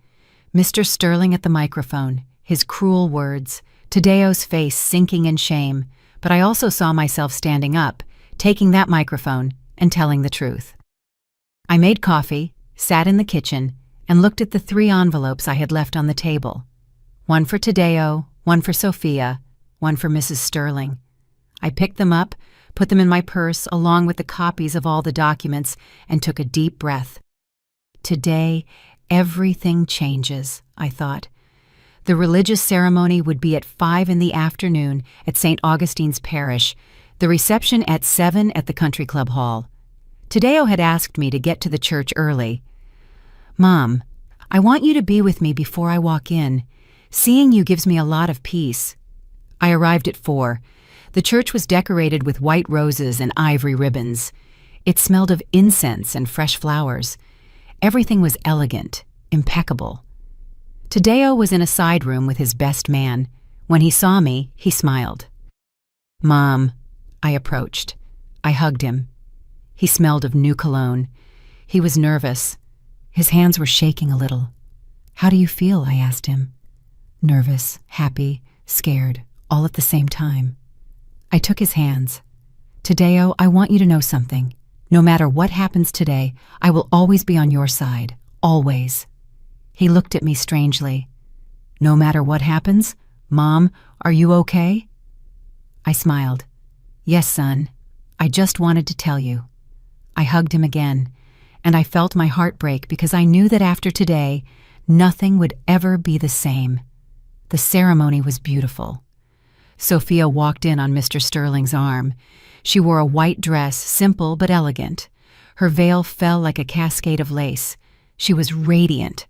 Mr. Sterling at the microphone, his cruel words, Tadeo's face sinking in shame, but I also saw myself standing up, taking that microphone, and telling the truth. I made coffee, sat in the kitchen, and looked at the 3 envelopes I had left on the table. One for Tadeo, one for Sophia, one for Mrs. Sterling. I picked them up, put them in my purse along with the copies of all the documents, and took a deep breath. Today, everything changes, I thought. The religious ceremony would be at 5 in the afternoon at St. Augustine's Parish, the reception at 7 at the Country Club Hall. Tadeo had asked me to get to the church early. Mom, I want you to be with me before I walk in. Seeing you gives me a lot of peace. I arrived at 4. The church was decorated with white roses and ivory ribbons. It smelled of incense and fresh flowers. Everything was elegant, impeccable. Tadeo was in a side room with his best man. When he saw me, he smiled. "Mom," I approached. I hugged him. He smelled of new cologne. He was nervous. His hands were shaking a little. "How do you feel?" I asked him. Nervous, happy, scared, all at the same time. I took his hands. "Tadeo, I want you to know something. No matter what happens today, I will always be on your side. Always." He looked at me strangely. "No matter what happens? Mom, are you okay?" I smiled. "Yes, son. I just wanted to tell you." I hugged him again, and I felt my heart break because I knew that after today, nothing would ever be the same. The ceremony was beautiful. Sophia walked in on Mr. Sterling's arm. She wore a white dress, simple but elegant. Her veil fell like a cascade of lace. She was radiant.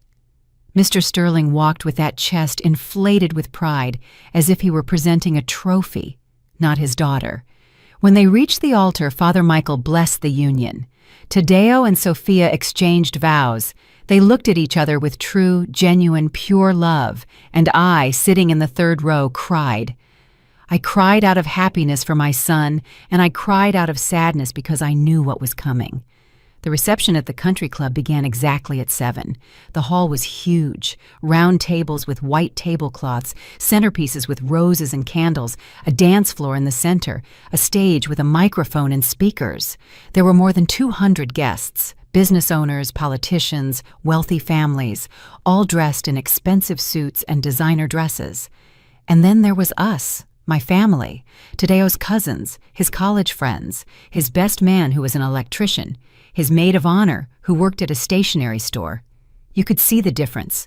Mr. Sterling walked with that chest inflated with pride, as if he were presenting a trophy, not his daughter. When they reached the altar, Father Michael blessed the union. Tadeo and Sophia exchanged vows. They looked at each other with true, genuine, pure love, and I, sitting in the third row, cried. I cried out of happiness for my son, and I cried out of sadness because I knew what was coming. The reception at the country club began exactly at 7. The hall was huge, round tables with white tablecloths, centerpieces with roses and candles, a dance floor in the center, a stage with a microphone and speakers. There were more than 200 guests, business owners, politicians, wealthy families, all dressed in expensive suits and designer dresses. And then there was us. My family, Tadeo's cousins, his college friends, his best man who was an electrician, his maid of honor who worked at a stationery store. You could see the difference.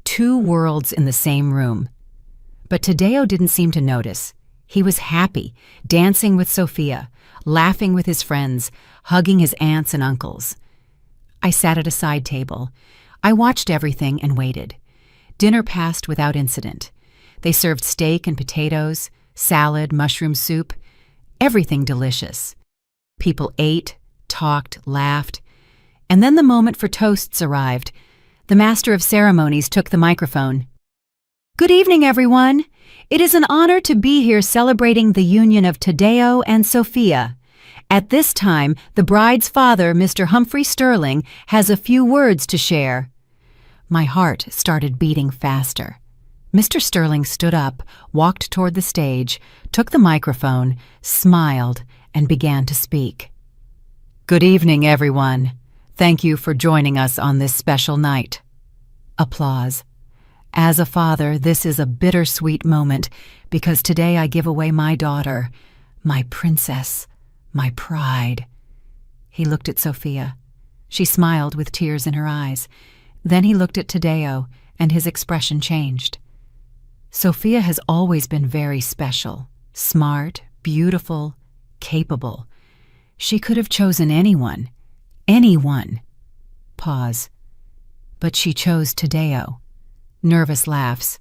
2 worlds in the same room. But Tadeo didn't seem to notice. He was happy, dancing with Sophia, laughing with his friends, hugging his aunts and uncles. I sat at a side table. I watched everything and waited. Dinner passed without incident. They served steak and potatoes, salad, mushroom soup, everything delicious. People ate, talked, laughed. And then the moment for toasts arrived. The master of ceremonies took the microphone. "Good evening, everyone. It is an honor to be here celebrating the union of Tadeo and Sophia. At this time, the bride's father, Mr. Humphrey Sterling, has a few words to share." My heart started beating faster. Mr. Sterling stood up, walked toward the stage, took the microphone, smiled, and began to speak. "Good evening, everyone. Thank you for joining us on this special night." Applause. As a father, this is a bittersweet moment because today I give away my daughter, my princess, my pride. He looked at Sophia. She smiled with tears in her eyes. Then he looked at Tadeo, and his expression changed. Sophia has always been very special, smart, beautiful, capable. She could have chosen anyone. Anyone. Pause. But she chose Tadeo. Nervous laughs.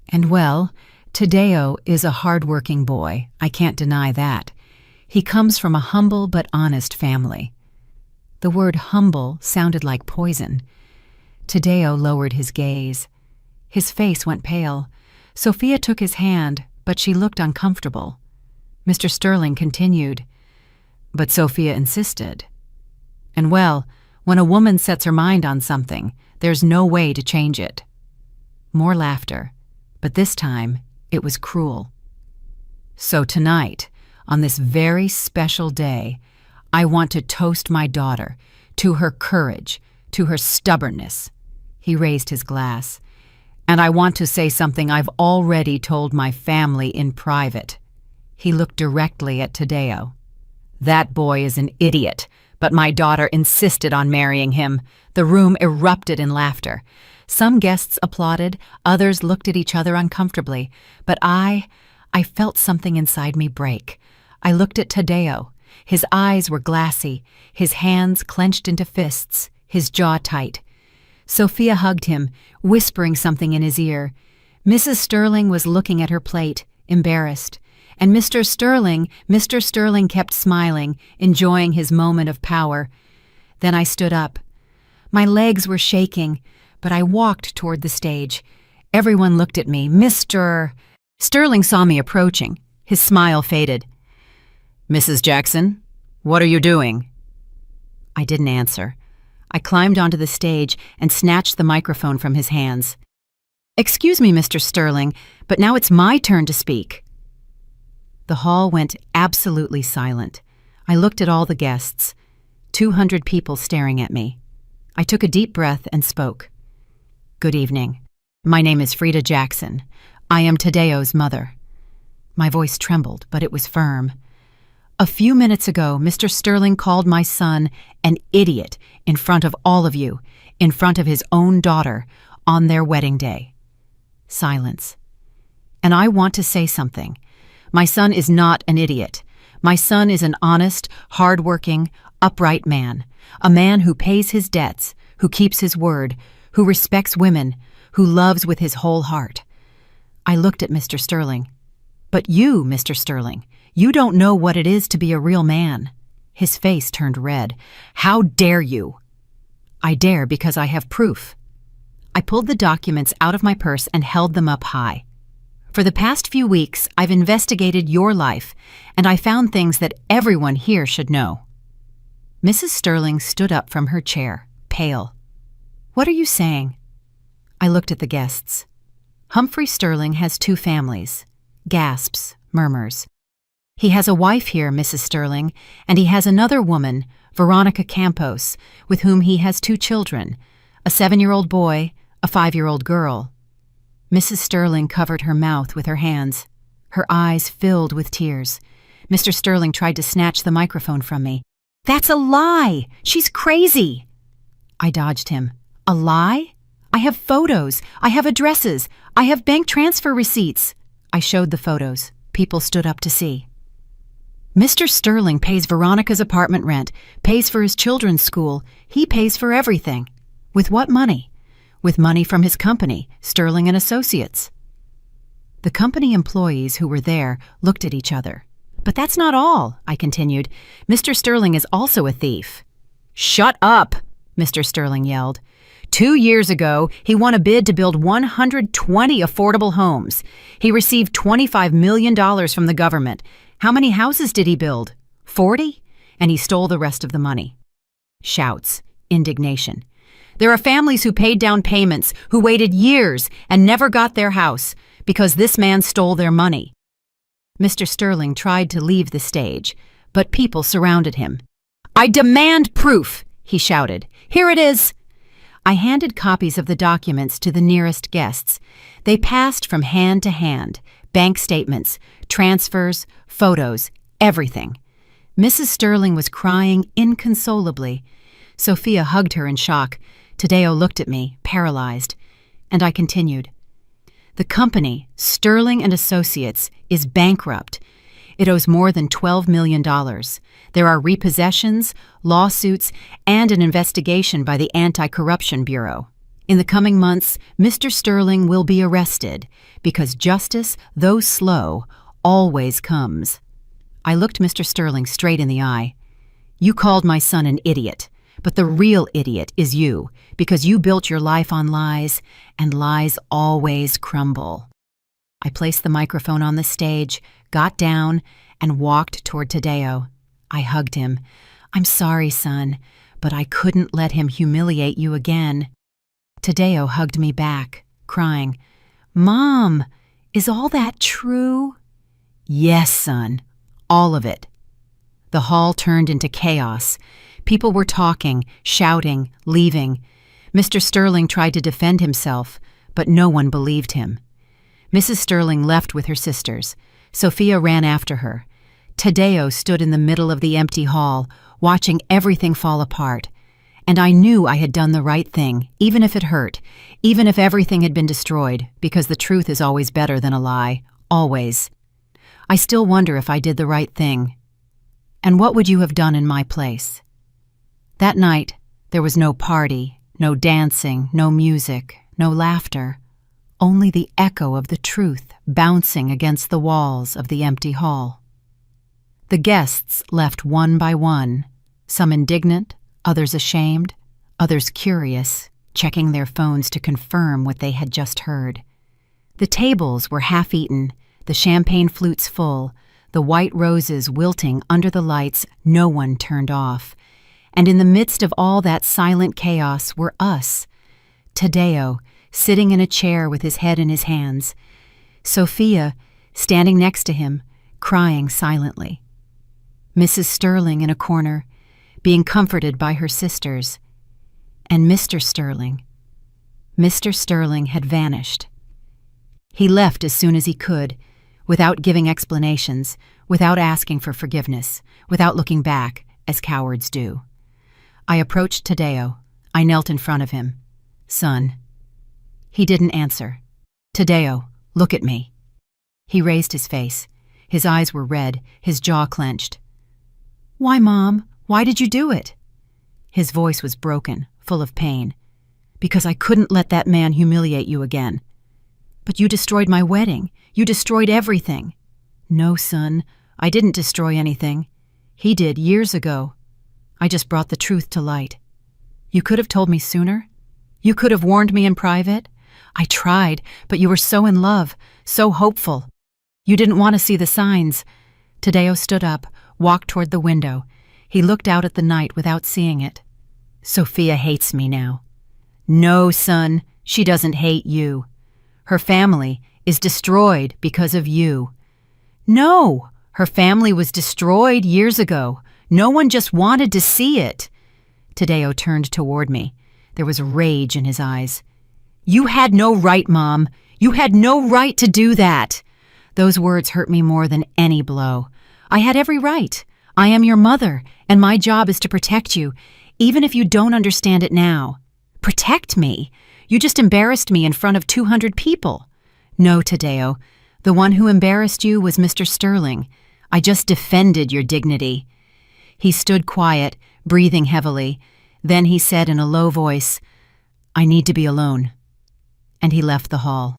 And well, Tadeo is a hard-working boy. I can't deny that. He comes from a humble but honest family. The word humble sounded like poison. Tadeo lowered his gaze. His face went pale. Sophia took his hand, but she looked uncomfortable. Mr. Sterling continued, but Sophia insisted. And well, when a woman sets her mind on something, there's no way to change it. More laughter, but this time it was cruel. So tonight, on this very special day, I want to toast my daughter to her courage, to her stubbornness. He raised his glass. And I want to say something I've already told my family in private. He looked directly at Tadeo. That boy is an idiot, but my daughter insisted on marrying him. The room erupted in laughter. Some guests applauded, others looked at each other uncomfortably, but I felt something inside me break. I looked at Tadeo. His eyes were glassy, his hands clenched into fists, his jaw tight. Sophia hugged him, whispering something in his ear. Mrs. Sterling was looking at her plate, embarrassed, And Mr. Sterling kept smiling, enjoying his moment of power. Then I stood up. My legs were shaking, but I walked toward the stage. Everyone looked at me. Mr. Sterling saw me approaching. His smile faded. "Mrs. Jackson, what are you doing?" I didn't answer. I climbed onto the stage and snatched the microphone from his hands. "Excuse me, Mr. Sterling, but now it's my turn to speak." The hall went absolutely silent. I looked at all the guests, 200 people staring at me. I took a deep breath and spoke. "Good evening. My name is Frida Jackson. I am Tadeo's mother." My voice trembled, but it was firm. "A few minutes ago, Mr. Sterling called my son an idiot in front of all of you, in front of his own daughter, on their wedding day." Silence. "And I want to say something. My son is not an idiot. My son is an honest, hard-working, upright man, a man who pays his debts, who keeps his word, who respects women, who loves with his whole heart." I looked at Mr. Sterling. "But you, Mr. Sterling, you don't know what it is to be a real man." His face turned red. "How dare you?" "I dare because I have proof." I pulled the documents out of my purse and held them up high. "For the past few weeks, I've investigated your life, and I found things that everyone here should know." Mrs. Sterling stood up from her chair, pale. "What are you saying?" I looked at the guests. "Humphrey Sterling has 2 families." Gasps, murmurs. "He has a wife here, Mrs. Sterling, and he has another woman, Veronica Campos, with whom he has 2 children, a 7-year-old boy, a 5-year-old girl." Mrs. Sterling covered her mouth with her hands. Her eyes filled with tears. Mr. Sterling tried to snatch the microphone from me. "That's a lie! She's crazy!" I dodged him. "A lie? I have photos. I have addresses. I have bank transfer receipts." I showed the photos. People stood up to see. "Mr. Sterling pays Veronica's apartment rent, pays for his children's school. He pays for everything." "With what money?" "With money from his company, Sterling and Associates." The company employees who were there looked at each other. "But that's not all," I continued. "Mr. Sterling is also a thief." "Shut up!" Mr. Sterling yelled. 2 years ago, he won a bid to build 120 affordable homes. He received $25 million from the government. How many houses did he build? 40? And he stole the rest of the money. Shouts, indignation. "There are families who paid down payments, who waited years and never got their house because this man stole their money." Mr. Sterling tried to leave the stage, but people surrounded him. "I demand proof!" he shouted. "Here it is!" I handed copies of the documents to the nearest guests. They passed from hand to hand, bank statements, transfers, photos, everything. Mrs. Sterling was crying inconsolably. Sophia hugged her in shock. Tadeo looked at me, paralyzed, and I continued. "The company, Sterling and Associates, is bankrupt. It owes more than $12 million. There are repossessions, lawsuits, and an investigation by the Anti-Corruption Bureau. In the coming months, Mr. Sterling will be arrested because justice, though slow, always comes." I looked Mr. Sterling straight in the eye. "You called my son an idiot, but the real idiot is you, because you built your life on lies, and lies always crumble." I placed the microphone on the stage, got down, and walked toward Tadeo. I hugged him. "I'm sorry, son, but I couldn't let him humiliate you again." Tadeo hugged me back, crying, "Mom, is all that true?" "Yes, son, all of it." The hall turned into chaos. People were talking, shouting, leaving. Mr. Sterling tried to defend himself, but no one believed him. Mrs. Sterling left with her sisters. Sophia ran after her. Tadeo stood in the middle of the empty hall, watching everything fall apart. And I knew I had done the right thing, even if it hurt, even if everything had been destroyed, because the truth is always better than a lie, always. I still wonder if I did the right thing. And what would you have done in my place? That night, there was no party, no dancing, no music, no laughter, only the echo of the truth bouncing against the walls of the empty hall. The guests left one by one, some indignant, others ashamed, others curious, checking their phones to confirm what they had just heard. The tables were half-eaten, the champagne flutes full, the white roses wilting under the lights no one turned off. And in the midst of all that silent chaos were us, Taddeo, sitting in a chair with his head in his hands, Sophia, standing next to him, crying silently, Mrs. Sterling in a corner, being comforted by her sisters, and Mr. Sterling. Mr. Sterling had vanished. He left as soon as he could, without giving explanations, without asking for forgiveness, without looking back, as cowards do. I approached Taddeo. I knelt in front of him. Son. He didn't answer. Taddeo, look at me. He raised his face. His eyes were red, his jaw clenched. Why, Mom? Why did you do it? His voice was broken, full of pain. Because I couldn't let that man humiliate you again. But you destroyed my wedding. You destroyed everything. No, son, I didn't destroy anything. He did years ago. I just brought the truth to light. You could have told me sooner. You could have warned me in private. I tried, but you were so in love, so hopeful. You didn't want to see the signs. Taddeo stood up, walked toward the window. He looked out at the night without seeing it. Sophia hates me now. No, son, she doesn't hate you. Her family is destroyed because of you. No, her family was destroyed years ago. No one just wanted to see it. Taddeo turned toward me. There was rage in his eyes. You had no right, Mom. You had no right to do that. Those words hurt me more than any blow. I had every right. I am your mother, and my job is to protect you, even if you don't understand it now. Protect me? You just embarrassed me in front of 200 people. No, Taddeo. The one who embarrassed you was Mr. Sterling. I just defended your dignity. He stood quiet, breathing heavily. Then he said in a low voice, I need to be alone. And he left the hall.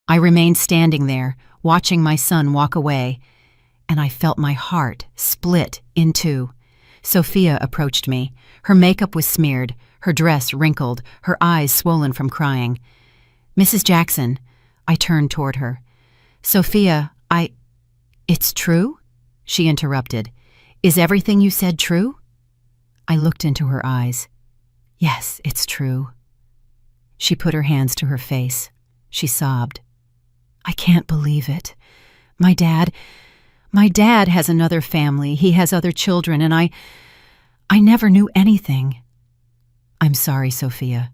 I remained standing there, watching my son walk away, and I felt my heart split in two. Sophia approached me. Her makeup was smeared, her dress wrinkled, her eyes swollen from crying. Mrs. Jackson, I turned toward her. Sophia, It's true? She interrupted. Is everything you said true? I looked into her eyes. Yes, it's true. She put her hands to her face. She sobbed. I can't believe it. My dad has another family. He has other children, and I never knew anything. I'm sorry, Sophia.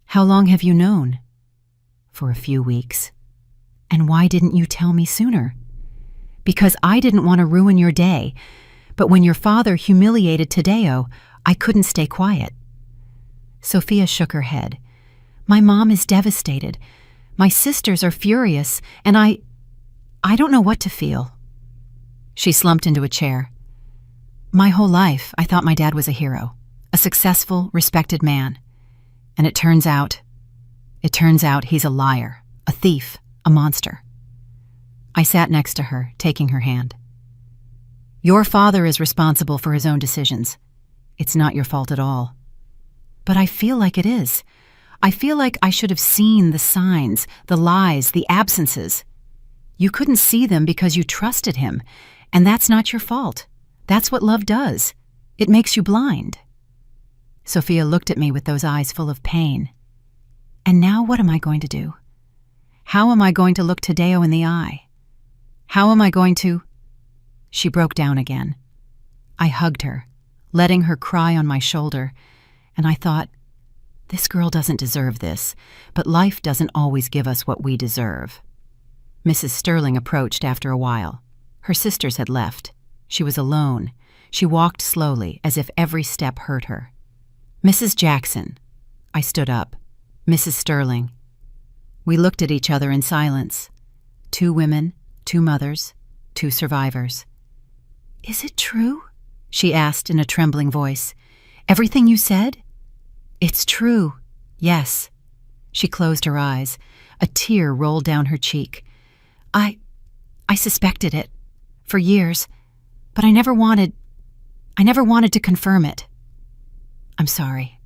How long have you known? For a few weeks. And why didn't you tell me sooner? Because I didn't want to ruin your day, but when your father humiliated Taddeo, I couldn't stay quiet. Sophia shook her head. My mom is devastated. My sisters are furious, and I don't know what to feel. She slumped into a chair. My whole life, I thought my dad was a hero, a successful, respected man. And it turns out he's a liar, a thief, a monster. I sat next to her, taking her hand. Your father is responsible for his own decisions. It's not your fault at all. But I feel like it is. I feel like I should have seen the signs, the lies, the absences. You couldn't see them because you trusted him, and that's not your fault. That's what love does. It makes you blind. Sophia looked at me with those eyes full of pain. And now what am I going to do? How am I going to look Taddeo in the eye? How am I going to... She broke down again. I hugged her, letting her cry on my shoulder, and I thought, this girl doesn't deserve this, but life doesn't always give us what we deserve. Mrs. Sterling approached after a while. Her sisters had left. She was alone. She walked slowly, as if every step hurt her. Mrs. Jackson. I stood up. Mrs. Sterling. We looked at each other in silence. 2 women, 2 mothers, 2 survivors. Is it true? She asked in a trembling voice. Everything you said? It's true, yes. She closed her eyes. A tear rolled down her cheek. I suspected it. For years. But I never wanted to confirm it. I'm sorry.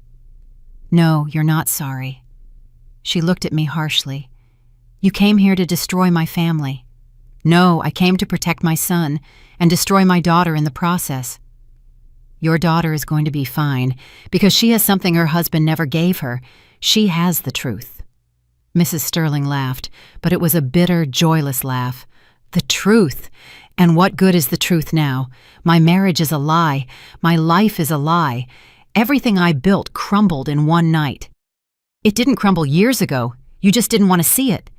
No, you're not sorry. She looked at me harshly. You came here to destroy my family. No, I came to protect my son and destroy my daughter in the process. Your daughter is going to be fine because she has something her husband never gave her. She has the truth. Mrs. Sterling laughed, but it was a bitter, joyless laugh. The truth! And what good is the truth now? My marriage is a lie. My life is a lie. Everything I built crumbled in one night. It didn't crumble years ago. You just didn't want to see it.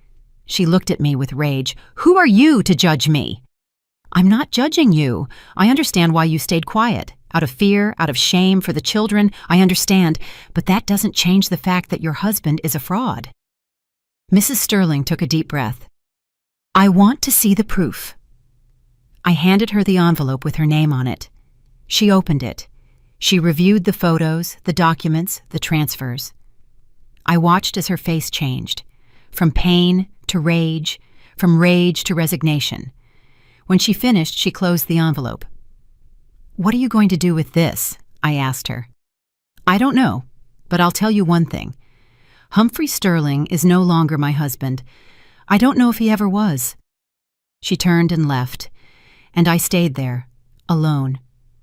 She looked at me with rage. Who are you to judge me? I'm not judging you. I understand why you stayed quiet. Out of fear, out of shame for the children, I understand. But that doesn't change the fact that your husband is a fraud. Mrs. Sterling took a deep breath. I want to see the proof. I handed her the envelope with her name on it. She opened it. She reviewed the photos, the documents, the transfers. I watched as her face changed, from pain to rage, from rage to resignation. When she finished, she closed the envelope. What are you going to do with this? I asked her. I don't know, but I'll tell you one thing. Humphrey Sterling is no longer my husband. I don't know if he ever was. She turned and left, and I stayed there, alone,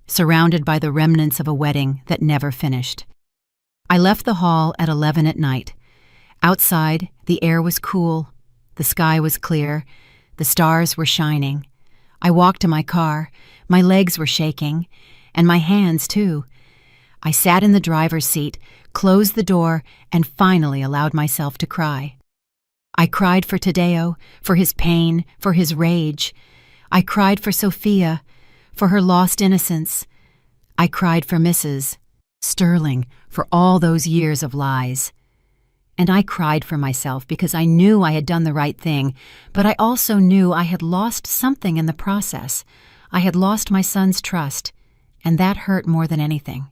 surrounded by the remnants of a wedding that never finished. I left the hall at 11 at night. Outside, the air was cool, the sky was clear, the stars were shining. I walked to my car. My legs were shaking, and my hands, too. I sat in the driver's seat, closed the door, and finally allowed myself to cry. I cried for Tadeo, for his pain, for his rage. I cried for Sophia, for her lost innocence. I cried for Mrs. Sterling, for all those years of lies. And I cried for myself because I knew I had done the right thing, but I also knew I had lost something in the process. I had lost my son's trust, and that hurt more than anything.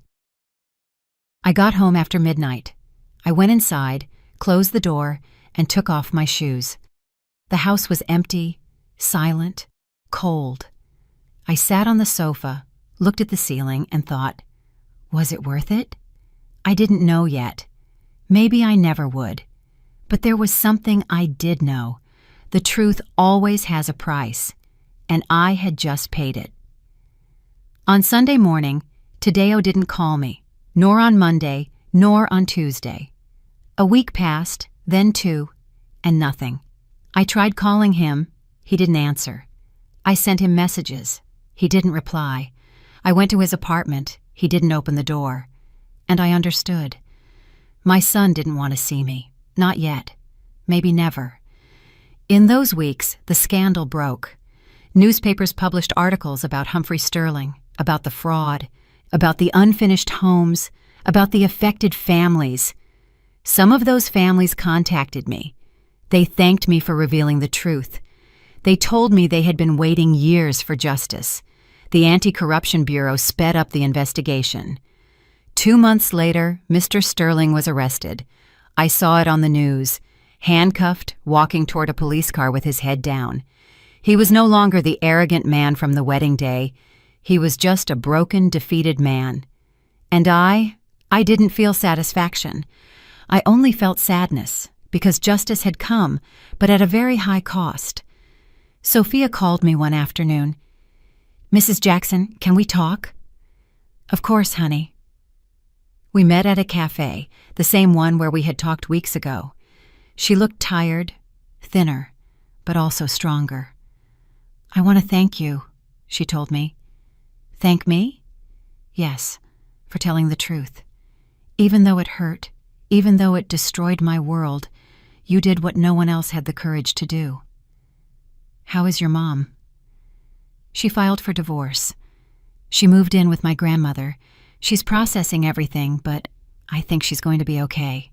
I got home after midnight. I went inside, closed the door, and took off my shoes. The house was empty, silent, cold. I sat on the sofa, looked at the ceiling, and thought, was it worth it? I didn't know yet. Maybe I never would. But there was something I did know. The truth always has a price, and I had just paid it. On Sunday morning, Tadeo didn't call me, nor on Monday, nor on Tuesday. A week passed, then 2, and nothing. I tried calling him. He didn't answer. I sent him messages. He didn't reply. I went to his apartment. He didn't open the door. And I understood. My son didn't want to see me. Not yet. Maybe never. In those weeks, the scandal broke. Newspapers published articles about Humphrey Sterling, about the fraud, about the unfinished homes, about the affected families. Some of those families contacted me. They thanked me for revealing the truth. They told me they had been waiting years for justice. The Anti-Corruption Bureau sped up the investigation. 2 months later, Mr. Sterling was arrested. I saw it on the news, handcuffed, walking toward a police car with his head down. He was no longer the arrogant man from the wedding day. He was just a broken, defeated man. And I didn't feel satisfaction. I only felt sadness, because justice had come, but at a very high cost. Sophia called me one afternoon. Mrs. Jackson, can we talk? Of course, honey. We met at a cafe, the same one where we had talked weeks ago. She looked tired, thinner, but also stronger. I want to thank you, she told me. Thank me? Yes, for telling the truth. Even though it hurt, even though it destroyed my world, you did what no one else had the courage to do. How is your mom? She filed for divorce. She moved in with my grandmother. She's processing everything, but I think she's going to be okay.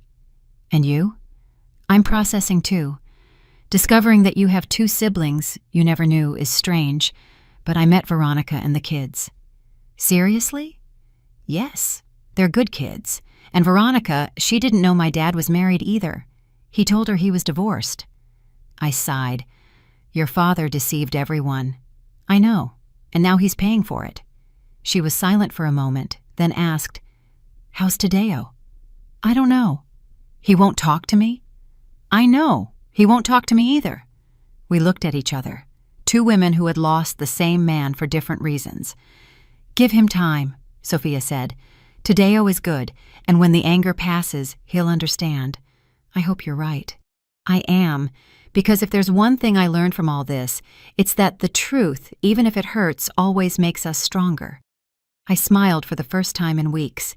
And you? I'm processing too. Discovering that you have 2 siblings you never knew is strange, but I met Veronica and the kids. Seriously? Yes, they're good kids. And Veronica, she didn't know my dad was married either. He told her he was divorced. I sighed. Your father deceived everyone. I know, and now he's paying for it. She was silent for a moment, then asked, How's Tadeo? I don't know. He won't talk to me? I know. He won't talk to me either. We looked at each other, two women who had lost the same man for different reasons. Give him time, Sophia said. Tadeo is good, and when the anger passes, he'll understand. I hope you're right. I am, because if there's one thing I learned from all this, it's that the truth, even if it hurts, always makes us stronger. I smiled for the first time in weeks.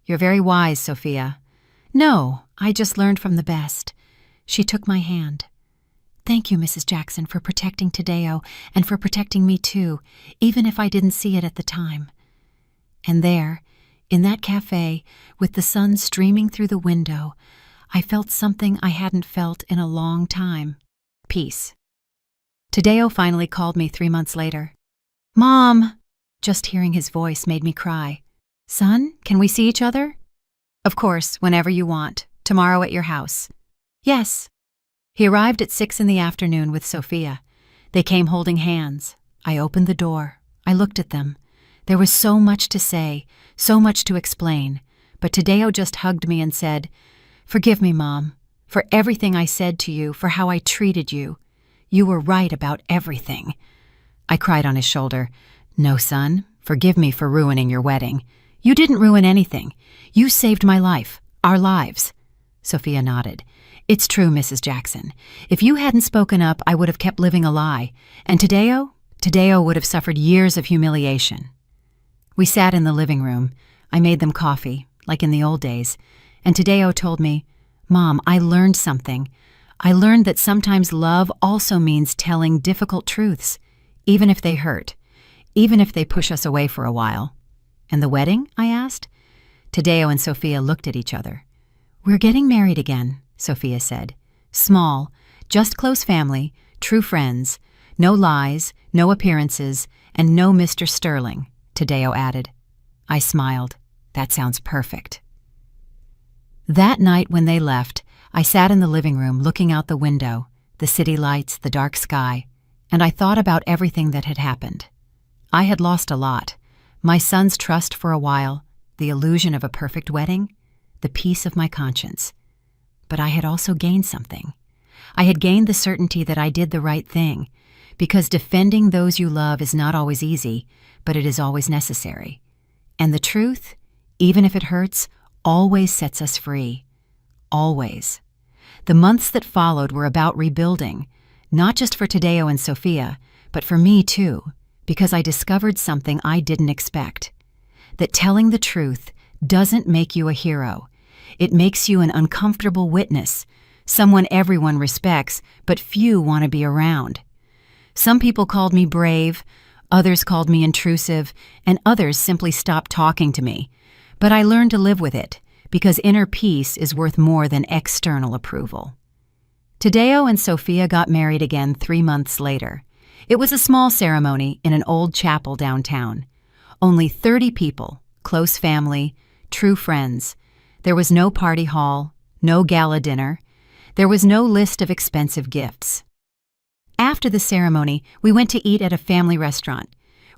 You're very wise, Sophia. No, I just learned from the best. She took my hand. Thank you, Mrs. Jackson, for protecting Tadeo and for protecting me too, even if I didn't see it at the time. And there, in that cafe, with the sun streaming through the window, I felt something I hadn't felt in a long time. Peace. Tadeo finally called me 3 months later. Mom! Just hearing his voice made me cry. Son, can we see each other? Of course, whenever you want. Tomorrow at your house. Yes. He arrived at 6 in the afternoon with Sophia. They came holding hands. I opened the door. I looked at them. There was so much to say, so much to explain, but Tadeo just hugged me and said, Forgive me, Mom, for everything I said to you, for how I treated you. You were right about everything. I cried on his shoulder. No, son, forgive me for ruining your wedding. You didn't ruin anything. You saved my life, our lives. Sophia nodded. It's true, Mrs. Jackson. If you hadn't spoken up, I would have kept living a lie. And Tadeo would have suffered years of humiliation. We sat in the living room. I made them coffee, like in the old days. And Tadeo told me, Mom, I learned something. I learned that sometimes love also means telling difficult truths, even if they hurt, even if they push us away for a while. And the wedding? I asked. Tadeo and Sophia looked at each other. We're getting married again, Sophia said. Small, just close family, true friends, no lies, no appearances, and no Mr. Sterling, Tadeo added. I smiled. That sounds perfect. That night when they left, I sat in the living room looking out the window, the city lights, the dark sky, and I thought about everything that had happened. I had lost a lot. My son's trust for a while, the illusion of a perfect wedding, the peace of my conscience. But I had also gained something. I had gained the certainty that I did the right thing, because defending those you love is not always easy, but it is always necessary. And the truth, even if it hurts, always sets us free. Always. The months that followed were about rebuilding, not just for Tadeo and Sophia, but for me too, because I discovered something I didn't expect. That telling the truth doesn't make you a hero. It makes you an uncomfortable witness, someone everyone respects, but few want to be around. Some people called me brave, others called me intrusive, and others simply stopped talking to me. But I learned to live with it, because inner peace is worth more than external approval. Tadeo and Sophia got married again 3 months later. It was a small ceremony in an old chapel downtown. Only 30 people, close family, true friends. There was no party hall, no gala dinner. There was no list of expensive gifts. After the ceremony, we went to eat at a family restaurant.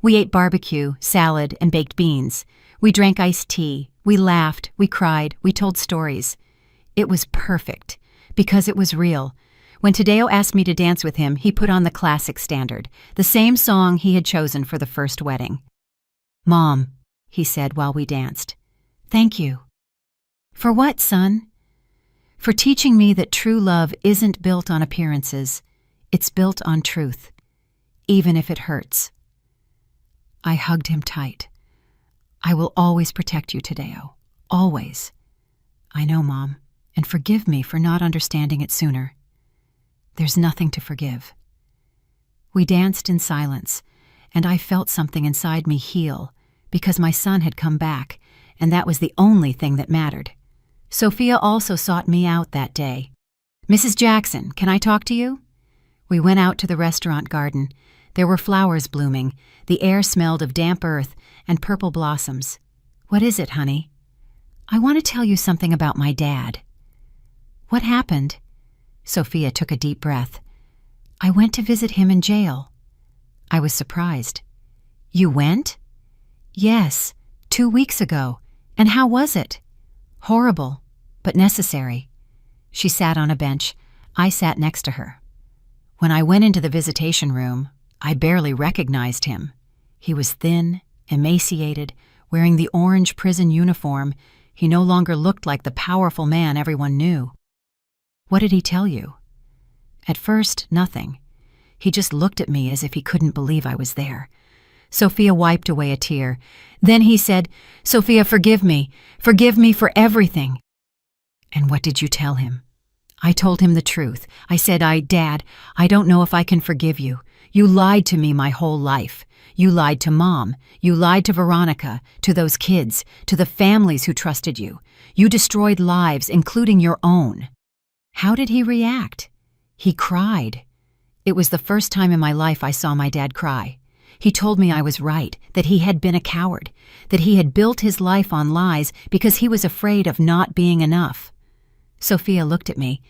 We ate barbecue, salad, and baked beans. We drank iced tea. We laughed. We cried. We told stories. It was perfect, because it was real. When Tadeo asked me to dance with him, he put on the classic standard, the same song he had chosen for the first wedding. Mom, he said while we danced. Thank you. For what, son? For teaching me that true love isn't built on appearances. It's built on truth, even if it hurts. I hugged him tight. I will always protect you, Tadeo. Always. I know, Mom, and forgive me for not understanding it sooner. There's nothing to forgive. We danced in silence, and I felt something inside me heal, because my son had come back, and that was the only thing that mattered. Sophia also sought me out that day. Mrs. Jackson, can I talk to you? We went out to the restaurant garden. There were flowers blooming. The air smelled of damp earth and purple blossoms. What is it, honey? I want to tell you something about my dad. What happened? Sophia took a deep breath. I went to visit him in jail. I was surprised. You went? Yes, 2 weeks ago. And how was it? Horrible, but necessary. She sat on a bench. I sat next to her. When I went into the visitation room, I barely recognized him. He was thin, emaciated, wearing the orange prison uniform. He no longer looked like the powerful man everyone knew. What did he tell you? At first, nothing. He just looked at me as if he couldn't believe I was there. Sophia wiped away a tear. Then he said, Sophia, forgive me. Forgive me for everything. And what did you tell him? I told him the truth. I said, Dad, I don't know if I can forgive you. You lied to me my whole life. You lied to Mom. You lied to Veronica, to those kids, to the families who trusted you. You destroyed lives, including your own. How did he react? He cried. It was the first time in my life I saw my dad cry. He told me I was right, that he had been a coward, that he had built his life on lies because he was afraid of not being enough. Sophia looked at me.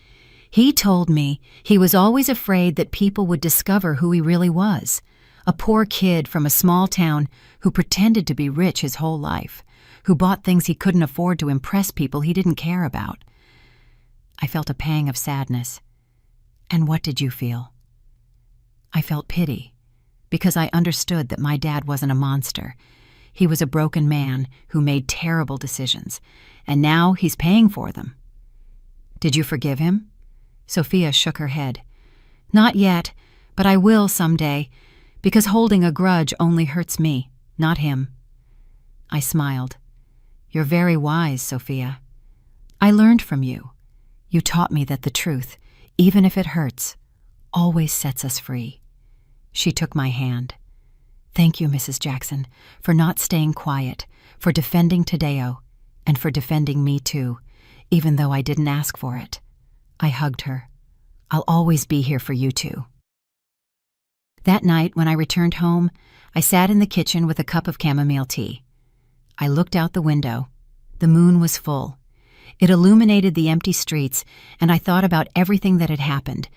He told me he was always afraid that people would discover who he really was, a poor kid from a small town who pretended to be rich his whole life, who bought things he couldn't afford to impress people he didn't care about. I felt a pang of sadness. And what did you feel? I felt pity, because I understood that my dad wasn't a monster. He was a broken man who made terrible decisions, and now he's paying for them. Did you forgive him? Sophia shook her head. Not yet, but I will someday, because holding a grudge only hurts me, not him. I smiled. You're very wise, Sophia. I learned from you. You taught me that the truth, even if it hurts, always sets us free. She took my hand. Thank you, Mrs. Jackson, for not staying quiet, for defending Tadeo, and for defending me too, even though I didn't ask for it. I hugged her. I'll always be here for you two. That night, when I returned home, I sat in the kitchen with a cup of chamomile tea. I looked out the window. The moon was full. It illuminated the empty streets, and I thought about everything that had happened.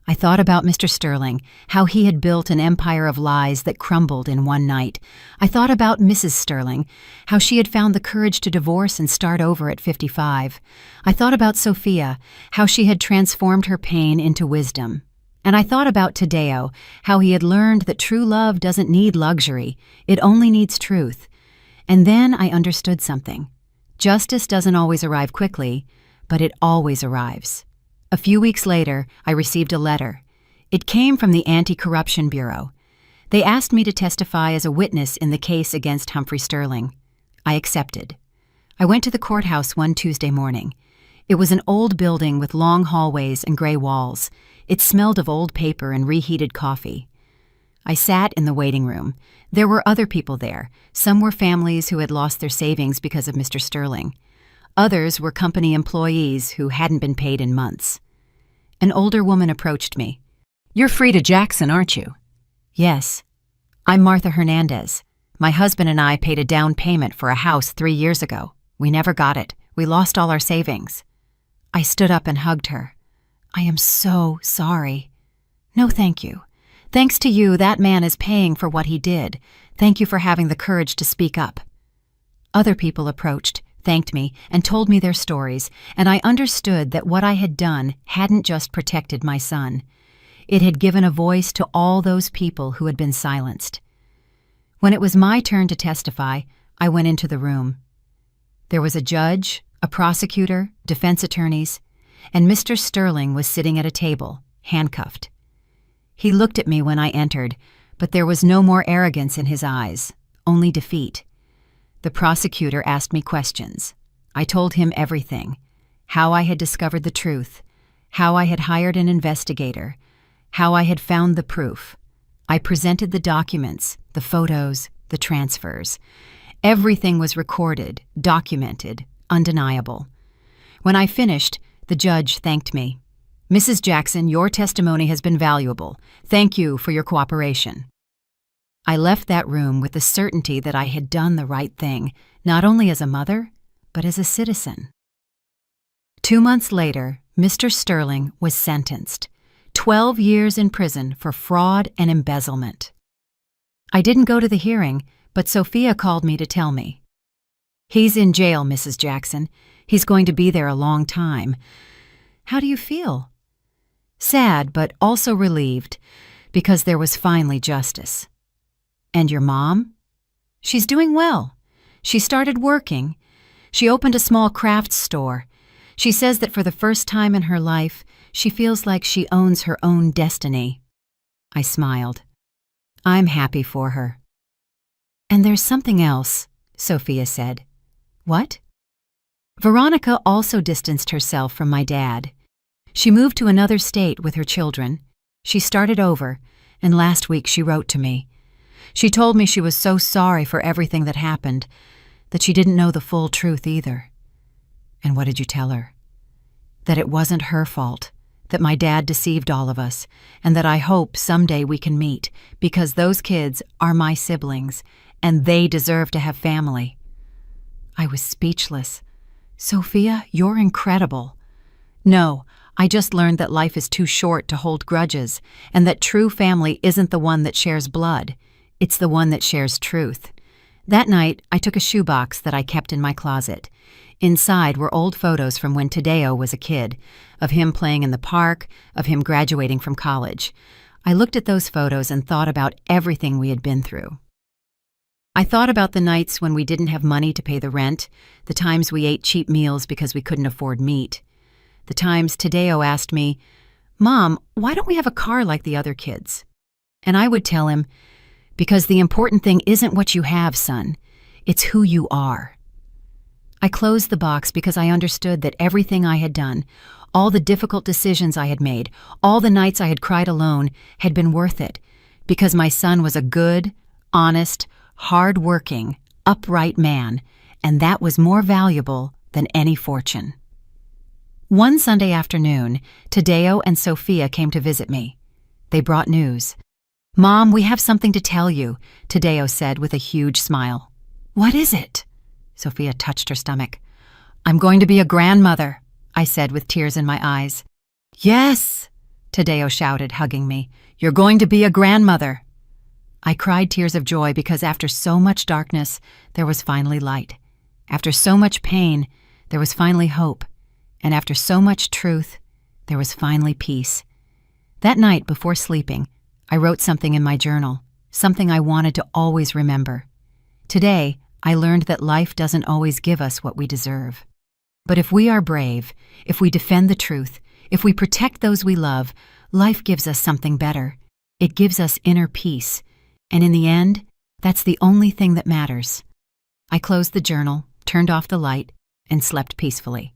I thought about Mr. Sterling, how he had built an empire of lies that crumbled in one night. I thought about Mrs. Sterling, how she had found the courage to divorce and start over at 55. I thought about Sophia, how she had transformed her pain into wisdom. And I thought about Tadeo, how he had learned that true love doesn't need luxury, it only needs truth. And then I understood something. Justice doesn't always arrive quickly, but it always arrives. A few weeks later, I received a letter. It came from the Anti-Corruption Bureau. They asked me to testify as a witness in the case against Humphrey Sterling. I accepted. I went to the courthouse one Tuesday morning. It was an old building with long hallways and gray walls. It smelled of old paper and reheated coffee. I sat in the waiting room. There were other people there. Some were families who had lost their savings because of Mr. Sterling. Others were company employees who hadn't been paid in months. An older woman approached me. You're Frida Jackson, aren't you? Yes. I'm Martha Hernandez. My husband and I paid a down payment for a house 3 years ago. We never got it. We lost all our savings. I stood up and hugged her. I am so sorry. No, thank you. Thanks to you, that man is paying for what he did. Thank you for having the courage to speak up. Other people approached, thanked me, and told me their stories, and I understood that what I had done hadn't just protected my son. It had given a voice to all those people who had been silenced. When it was my turn to testify, I went into the room. There was a judge, a prosecutor, defense attorneys, and Mr. Sterling was sitting at a table, handcuffed. He looked at me when I entered, but there was no more arrogance in his eyes, only defeat. The prosecutor asked me questions. I told him everything, how I had discovered the truth, how I had hired an investigator, how I had found the proof. I presented the documents, the photos, the transfers. Everything was recorded, documented, undeniable. When I finished, the judge thanked me. Mrs. Jackson, your testimony has been valuable. Thank you for your cooperation. I left that room with the certainty that I had done the right thing, not only as a mother, but as a citizen. 2 months later, Mr. Sterling was sentenced. 12 years in prison for fraud and embezzlement. I didn't go to the hearing, but Sophia called me to tell me. He's in jail, Mrs. Jackson. He's going to be there a long time. How do you feel? Sad, but also relieved, because there was finally justice. And your mom? She's doing well. She started working. She opened a small crafts store. She says that for the first time in her life, she feels like she owns her own destiny. I smiled. I'm happy for her. And there's something else, Sophia said. What? Veronica also distanced herself from my dad. She moved to another state with her children. She started over, and last week she wrote to me. She told me she was so sorry for everything that happened, that she didn't know the full truth either. And what did you tell her? That it wasn't her fault, that my dad deceived all of us, and that I hope someday we can meet, because those kids are my siblings, and they deserve to have family. I was speechless. Sophia, you're incredible. No, I just learned that life is too short to hold grudges, and that true family isn't the one that shares blood. It's the one that shares truth. That night, I took a shoebox that I kept in my closet. Inside were old photos from when Tadeo was a kid, of him playing in the park, of him graduating from college. I looked at those photos and thought about everything we had been through. I thought about the nights when we didn't have money to pay the rent, the times we ate cheap meals because we couldn't afford meat, the times Tadeo asked me, "Mom, why don't we have a car like the other kids?" And I would tell him, "Because the important thing isn't what you have, son. It's who you are." I closed the box because I understood that everything I had done, all the difficult decisions I had made, all the nights I had cried alone, had been worth it, because my son was a good, honest, hard-working, upright man, and that was more valuable than any fortune. One Sunday afternoon, Tadeo and Sophia came to visit me. They brought news. "Mom, we have something to tell you," Tadeo said with a huge smile. "What is it?" Sophia touched her stomach. "I'm going to be a grandmother," I said with tears in my eyes. "Yes," Tadeo shouted, hugging me. "You're going to be a grandmother." I cried tears of joy because after so much darkness, there was finally light. After so much pain, there was finally hope. And after so much truth, there was finally peace. That night, before sleeping, I wrote something in my journal, something I wanted to always remember. Today, I learned that life doesn't always give us what we deserve. But if we are brave, if we defend the truth, if we protect those we love, life gives us something better. It gives us inner peace. And in the end, that's the only thing that matters. I closed the journal, turned off the light, and slept peacefully.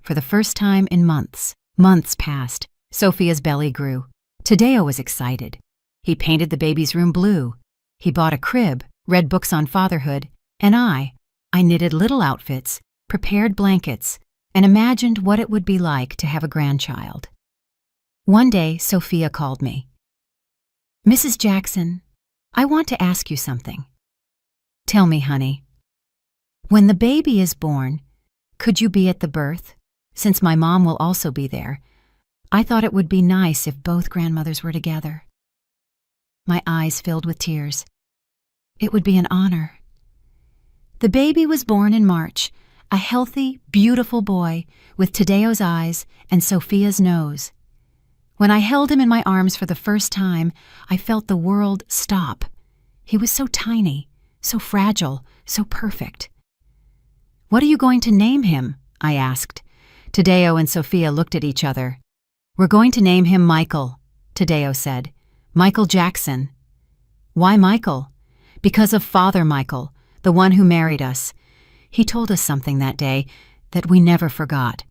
For the first time in months passed. Sophia's belly grew. Tadeo was excited. He painted the baby's room blue. He bought a crib, read books on fatherhood, and I knitted little outfits, prepared blankets, and imagined what it would be like to have a grandchild. One day, Sophia called me. "Mrs. Jackson, I want to ask you something." "Tell me, honey." "When the baby is born, could you be at the birth? Since my mom will also be there, I thought it would be nice if both grandmothers were together." My eyes filled with tears. "It would be an honor." The baby was born in March, a healthy, beautiful boy with Tadeo's eyes and Sophia's nose. When I held him in my arms for the first time, I felt the world stop. He was so tiny, so fragile, so perfect. "What are you going to name him?" I asked. Tadeo and Sophia looked at each other. "We're going to name him Michael," Tadeo said. "Michael Jackson." "Why Michael?" "Because of Father Michael, the one who married us. He told us something that day that we never forgot."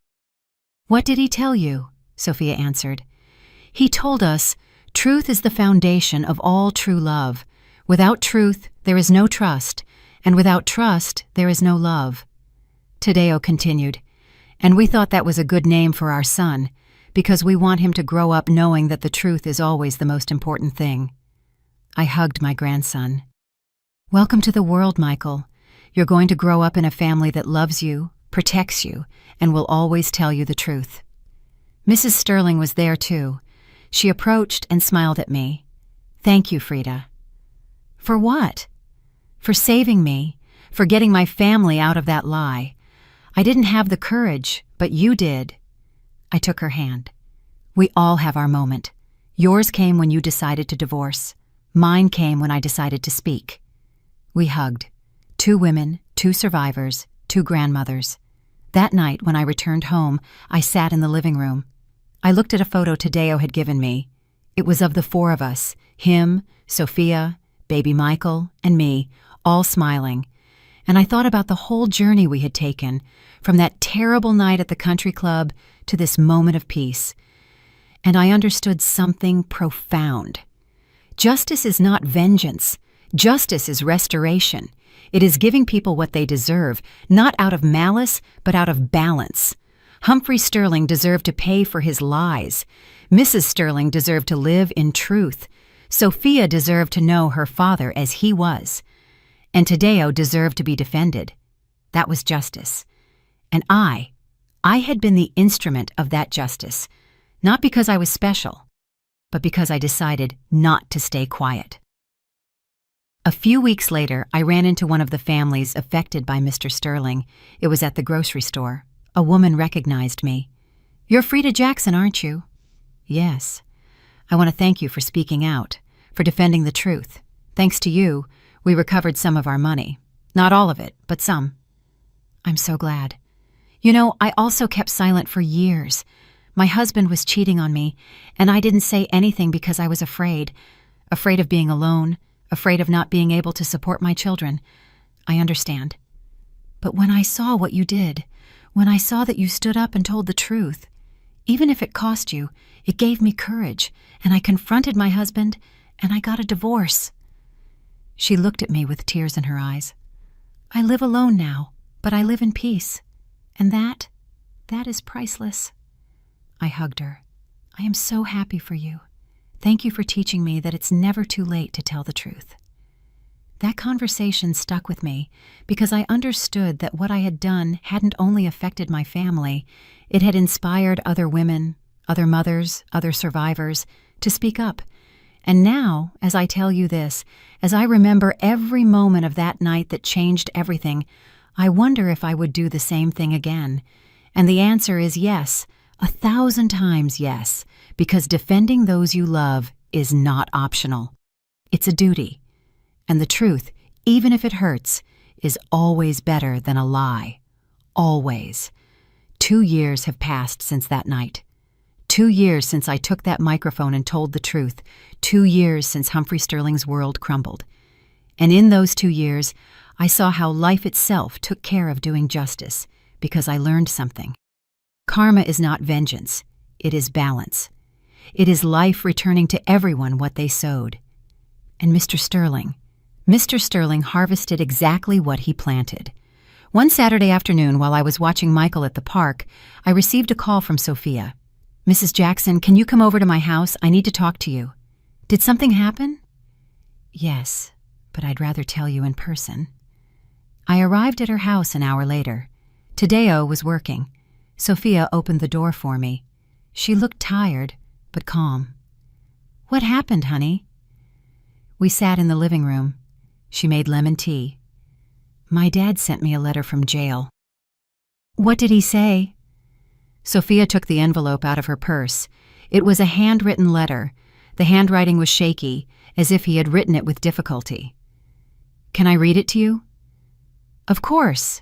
"What did he tell you?" Sophia answered. "He told us truth is the foundation of all true love. Without truth, there is no trust, and without trust, there is no love." Tadeo continued, "And we thought that was a good name for our son, because we want him to grow up knowing that the truth is always the most important thing." I hugged my grandson. "Welcome to the world, Michael. You're going to grow up in a family that loves you, protects you, and will always tell you the truth." Mrs. Sterling was there too. She approached and smiled at me. "Thank you, Frida." "For what?" "For saving me, for getting my family out of that lie. I didn't have the courage, but you did." I took her hand. "We all have our moment. Yours came when you decided to divorce. Mine came when I decided to speak." We hugged. 2 women, 2 survivors, 2 grandmothers. That night, when I returned home, I sat in the living room. I looked at a photo Tadeo had given me. It was of the 4 of us, him, Sophia, baby Michael, and me, all smiling. And I thought about the whole journey we had taken, from that terrible night at the country club to this moment of peace. And I understood something profound. Justice is not vengeance. Justice is restoration. It is giving people what they deserve, not out of malice, but out of balance. Humphrey Sterling deserved to pay for his lies. Mrs. Sterling deserved to live in truth. Sophia deserved to know her father as he was. And Tadeo deserved to be defended. That was justice. And I had been the instrument of that justice, not because I was special, but because I decided not to stay quiet. A few weeks later, I ran into one of the families affected by Mr. Sterling. It was at the grocery store. A woman recognized me. "You're Frida Jackson, aren't you?" "Yes. I want to thank you for speaking out, for defending the truth. Thanks to you, we recovered some of our money. Not all of it, but some." "I'm so glad. You know, I also kept silent for years. My husband was cheating on me, and I didn't say anything because I was afraid of being alone, afraid of not being able to support my children. I understand. But when I saw what you did, when I saw that you stood up and told the truth, even if it cost you, it gave me courage, and I confronted my husband, and I got a divorce." She looked at me with tears in her eyes. "I live alone now, but I live in peace, and that is priceless." I hugged her. "I am so happy for you. Thank you for teaching me that it's never too late to tell the truth." That conversation stuck with me because I understood that what I had done hadn't only affected my family, it had inspired other women, other mothers, other survivors to speak up. And now, as I tell you this, as I remember every moment of that night that changed everything, I wonder if I would do the same thing again. And the answer is yes, 1,000 times yes, because defending those you love is not optional. It's a duty. And the truth, even if it hurts, is always better than a lie. Always. 2 years have passed since that night. 2 years since I took that microphone and told the truth. 2 years since Humphrey Sterling's world crumbled. And in those 2 years, I saw how life itself took care of doing justice, because I learned something. Karma is not vengeance. It is balance. It is life returning to everyone what they sowed. And Mr. Sterling harvested exactly what he planted. One Saturday afternoon, while I was watching Michael at the park, I received a call from Sophia. "Mrs. Jackson, can you come over to my house? I need to talk to you." "Did something happen?" "Yes, but I'd rather tell you in person." I arrived at her house an hour later. Tadeo was working. Sophia opened the door for me. She looked tired, but calm. "What happened, honey?" We sat in the living room. She made lemon tea. "My dad sent me a letter from jail." "What did he say?" Sophia took the envelope out of her purse. It was a handwritten letter. The handwriting was shaky, as if he had written it with difficulty. "Can I read it to you?" "Of course."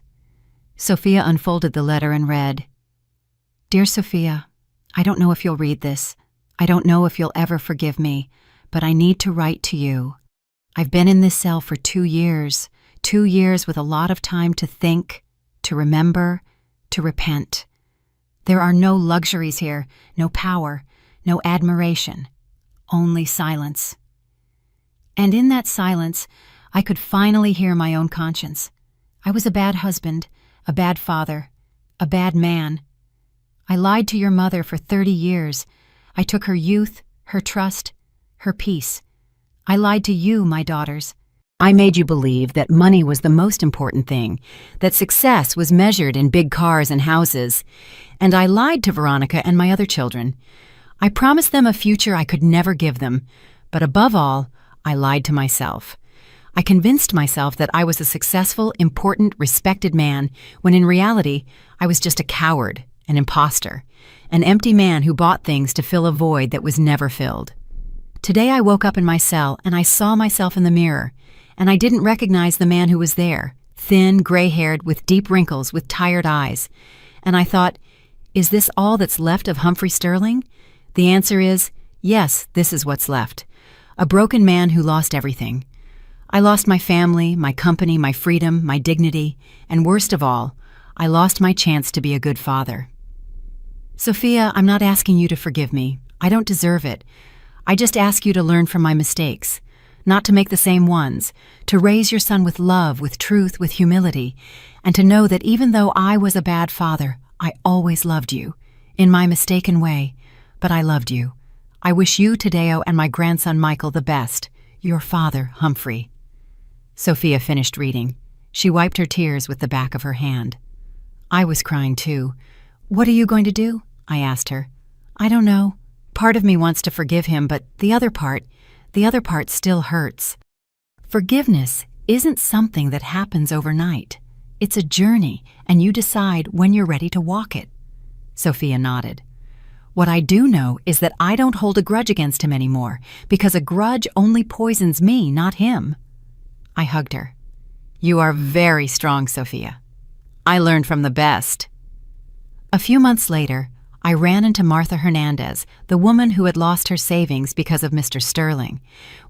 Sophia unfolded the letter and read, "Dear Sophia, I don't know if you'll read this. I don't know if you'll ever forgive me, but I need to write to you. I've been in this cell for 2 years, 2 years with a lot of time to think, to remember, to repent. There are no luxuries here, no power, no admiration, only silence. And in that silence, I could finally hear my own conscience. I was a bad husband, a bad father, a bad man. I lied to your mother for 30 years. I took her youth, her trust, her peace. I lied to you, my daughters. I made you believe that money was the most important thing, that success was measured in big cars and houses, and I lied to Veronica and my other children. I promised them a future I could never give them, but above all, I lied to myself. I convinced myself that I was a successful, important, respected man, when in reality, I was just a coward, an imposter, an empty man who bought things to fill a void that was never filled. Today I woke up in my cell and I saw myself in the mirror, and I didn't recognize the man who was there, thin, gray-haired, with deep wrinkles, with tired eyes. And I thought, is this all that's left of Humphrey Sterling? The answer is, yes, this is what's left. A broken man who lost everything. I lost my family, my company, my freedom, my dignity, and worst of all, I lost my chance to be a good father. Sophia, I'm not asking you to forgive me. I don't deserve it. I just ask you to learn from my mistakes, not to make the same ones, to raise your son with love, with truth, with humility, and to know that even though I was a bad father, I always loved you, in my mistaken way, but I loved you. I wish you, Tadeo, and my grandson Michael the best. Your father, Humphrey. Sophia finished reading. She wiped her tears with the back of her hand. I was crying too. What are you going to do? I asked her. I don't know. Part of me wants to forgive him, but the other part still hurts. Forgiveness isn't something that happens overnight. It's a journey, and you decide when you're ready to walk it. Sophia nodded. What I do know is that I don't hold a grudge against him anymore, because a grudge only poisons me, not him. I hugged her. You are very strong, Sophia. I learned from the best. A few months later, I ran into Martha Hernandez, the woman who had lost her savings because of Mr. Sterling.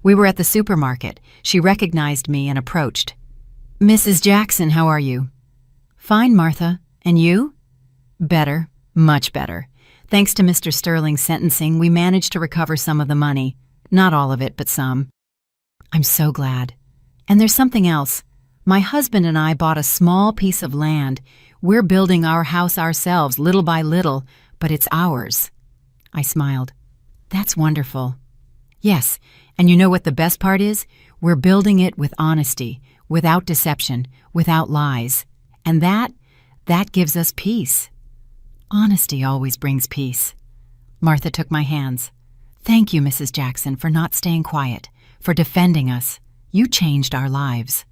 We were at the supermarket. She recognized me and approached. Mrs. Jackson, how are you? Fine, Martha. And you? Better, much better. Thanks to Mr. Sterling's sentencing, we managed to recover some of the money. Not all of it, but some. I'm so glad. And there's something else. My husband and I bought a small piece of land. We're building our house ourselves, little by little, but it's ours. I smiled. That's wonderful. Yes, and you know what the best part is? We're building it with honesty, without deception, without lies. And that gives us peace. Honesty always brings peace. Martha took my hands. Thank you, Mrs. Jackson, for not staying quiet, for defending us. You changed our lives.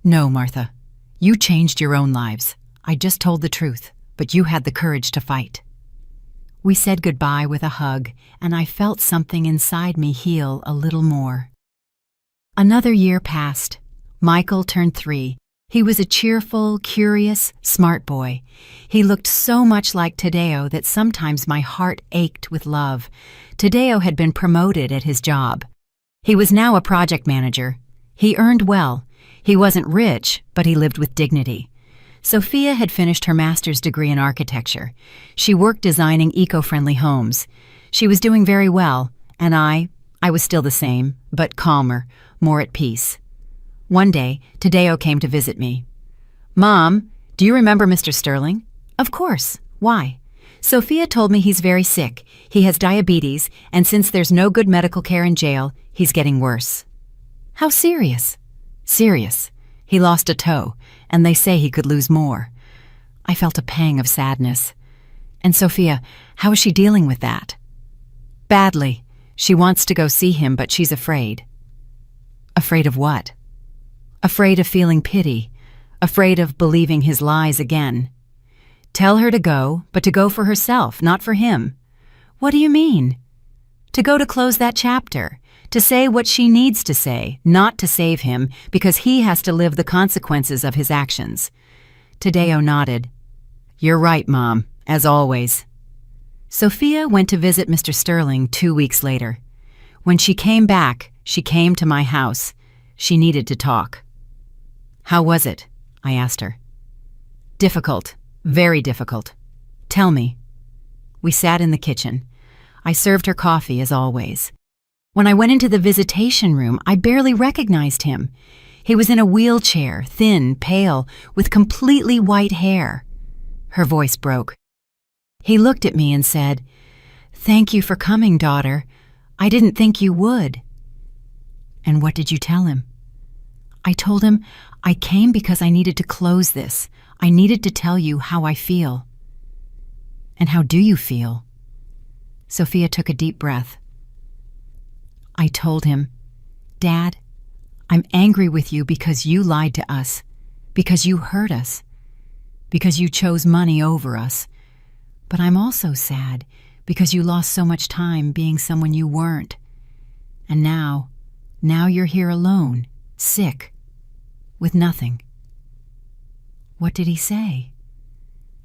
No, Martha. You changed your own lives. I just told the truth, but you had the courage to fight. We said goodbye with a hug, and I felt something inside me heal a little more. Another year passed. Michael turned 3. He was a cheerful, curious, smart boy. He looked so much like Tadeo that sometimes my heart ached with love. Tadeo had been promoted at his job. He was now a project manager. He earned well. He wasn't rich, but he lived with dignity. Sophia had finished her master's degree in architecture. She worked designing eco-friendly homes. She was doing very well, and I was still the same, but calmer, more at peace. One day, Tadeo came to visit me. Mom, do you remember Mr. Sterling? Of course. Why? Sophia told me he's very sick. He has diabetes, and since there's no good medical care in jail, he's getting worse. How serious? Serious. He lost a toe, and they say he could lose more. I felt a pang of sadness. And Sophia, how is she dealing with that? Badly. She wants to go see him, but she's afraid. Afraid of what? Afraid of feeling pity. Afraid of believing his lies again. Tell her to go, but to go for herself, not for him. What do you mean? To go to close that chapter. To say what she needs to say, not to save him, because he has to live the consequences of his actions. Tadeo nodded. You're right, Mom, as always. Sophia went to visit Mr. Sterling 2 weeks later. When she came back, she came to my house. She needed to talk. How was it? I asked her. Difficult, very difficult. Tell me. We sat in the kitchen. I served her coffee as always. When I went into the visitation room, I barely recognized him. He was in a wheelchair, thin, pale, with completely white hair. Her voice broke. He looked at me and said, "Thank you for coming, daughter. I didn't think you would." And what did you tell him? I told him, I came because I needed to close this. I needed to tell you how I feel. And how do you feel? Sophia took a deep breath. I told him, Dad, I'm angry with you because you lied to us, because you hurt us, because you chose money over us. But I'm also sad because you lost so much time being someone you weren't. And now you're here alone, sick, with nothing. What did he say?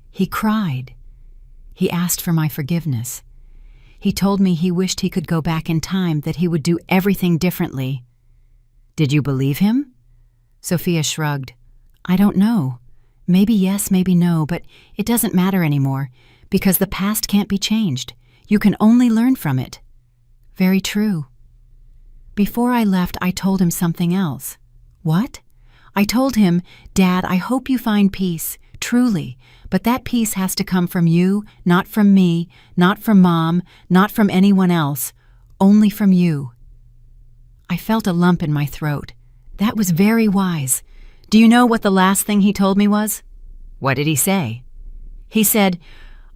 He cried. He asked for my forgiveness. He told me he wished he could go back in time, that he would do everything differently. Did you believe him? Sophia shrugged. I don't know. Maybe yes, maybe no, but it doesn't matter anymore, because the past can't be changed. You can only learn from it. Very true. Before I left, I told him something else. What? I told him, Dad, I hope you find peace, truly, but that peace has to come from you, not from me, not from Mom, not from anyone else, only from you. I felt a lump in my throat. That was very wise. Do you know what the last thing he told me was? What did he say? He said,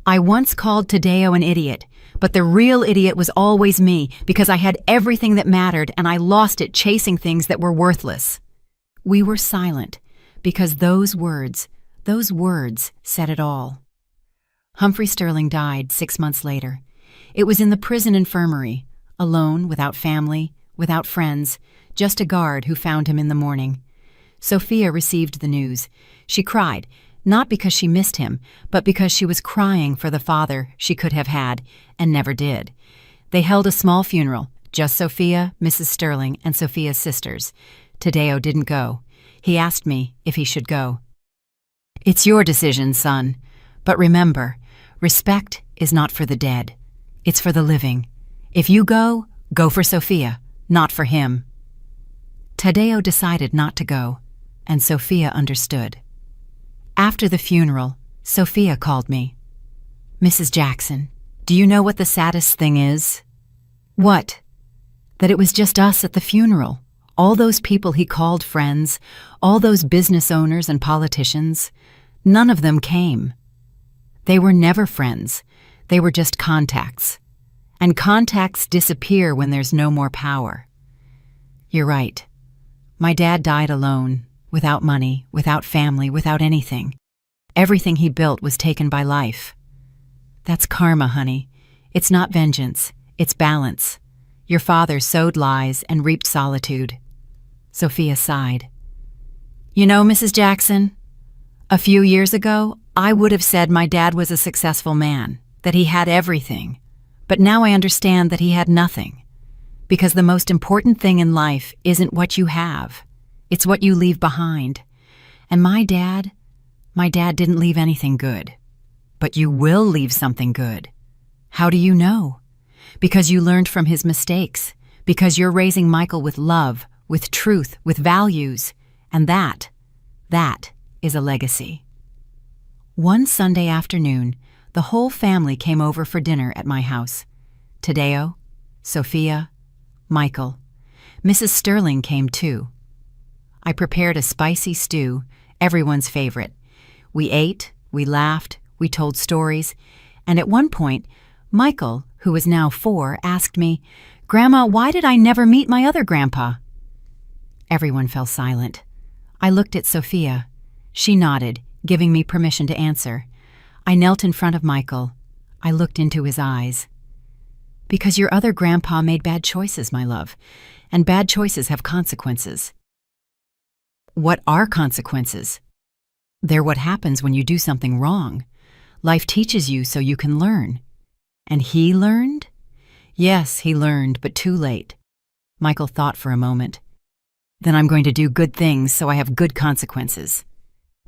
I once called Tadeo an idiot, but the real idiot was always me, because I had everything that mattered and I lost it chasing things that were worthless. We were silent, because those words said it all. Humphrey Sterling died 6 months later. It was in the prison infirmary, alone, without family, without friends, just a guard who found him in the morning. Sophia received the news. She cried, not because she missed him, but because she was crying for the father she could have had, and never did. They held a small funeral, just Sophia, Mrs. Sterling, and Sophia's sisters. Tadeo didn't go. He asked me if he should go. It's your decision, son. But remember, respect is not for the dead. It's for the living. If you go, go for Sophia, not for him. Tadeo decided not to go, and Sophia understood. After the funeral, Sophia called me. Mrs. Jackson, do you know what the saddest thing is? What? That it was just us at the funeral. All those people he called friends, all those business owners and politicians, none of them came. They were never friends. They were just contacts. And contacts disappear when there's no more power. You're right. My dad died alone, without money, without family, without anything. Everything he built was taken by life. That's karma, honey. It's not vengeance. It's balance. Your father sowed lies and reaped solitude. Sophia sighed. You know, Mrs. Jackson, a few years ago, I would have said my dad was a successful man, that he had everything. But now I understand that he had nothing. Because the most important thing in life isn't what you have. It's what you leave behind. And my dad didn't leave anything good. But you will leave something good. How do you know? Because you learned from his mistakes. Because you're raising Michael with love, with truth, with values. And that is a legacy. One Sunday afternoon, the whole family came over for dinner at my house. Tadeo, Sophia, Michael. Mrs. Sterling came too. I prepared a spicy stew, everyone's favorite. We ate, we laughed, we told stories, and at one point, Michael, who was now 4, asked me, Grandma, why did I never meet my other grandpa? Everyone fell silent. I looked at Sophia. She nodded, giving me permission to answer. I knelt in front of Michael. I looked into his eyes. Because your other grandpa made bad choices, my love, and bad choices have consequences. What are consequences? They're what happens when you do something wrong. Life teaches you so you can learn. And he learned? Yes, he learned, but too late. Michael thought for a moment. Then I'm going to do good things so I have good consequences.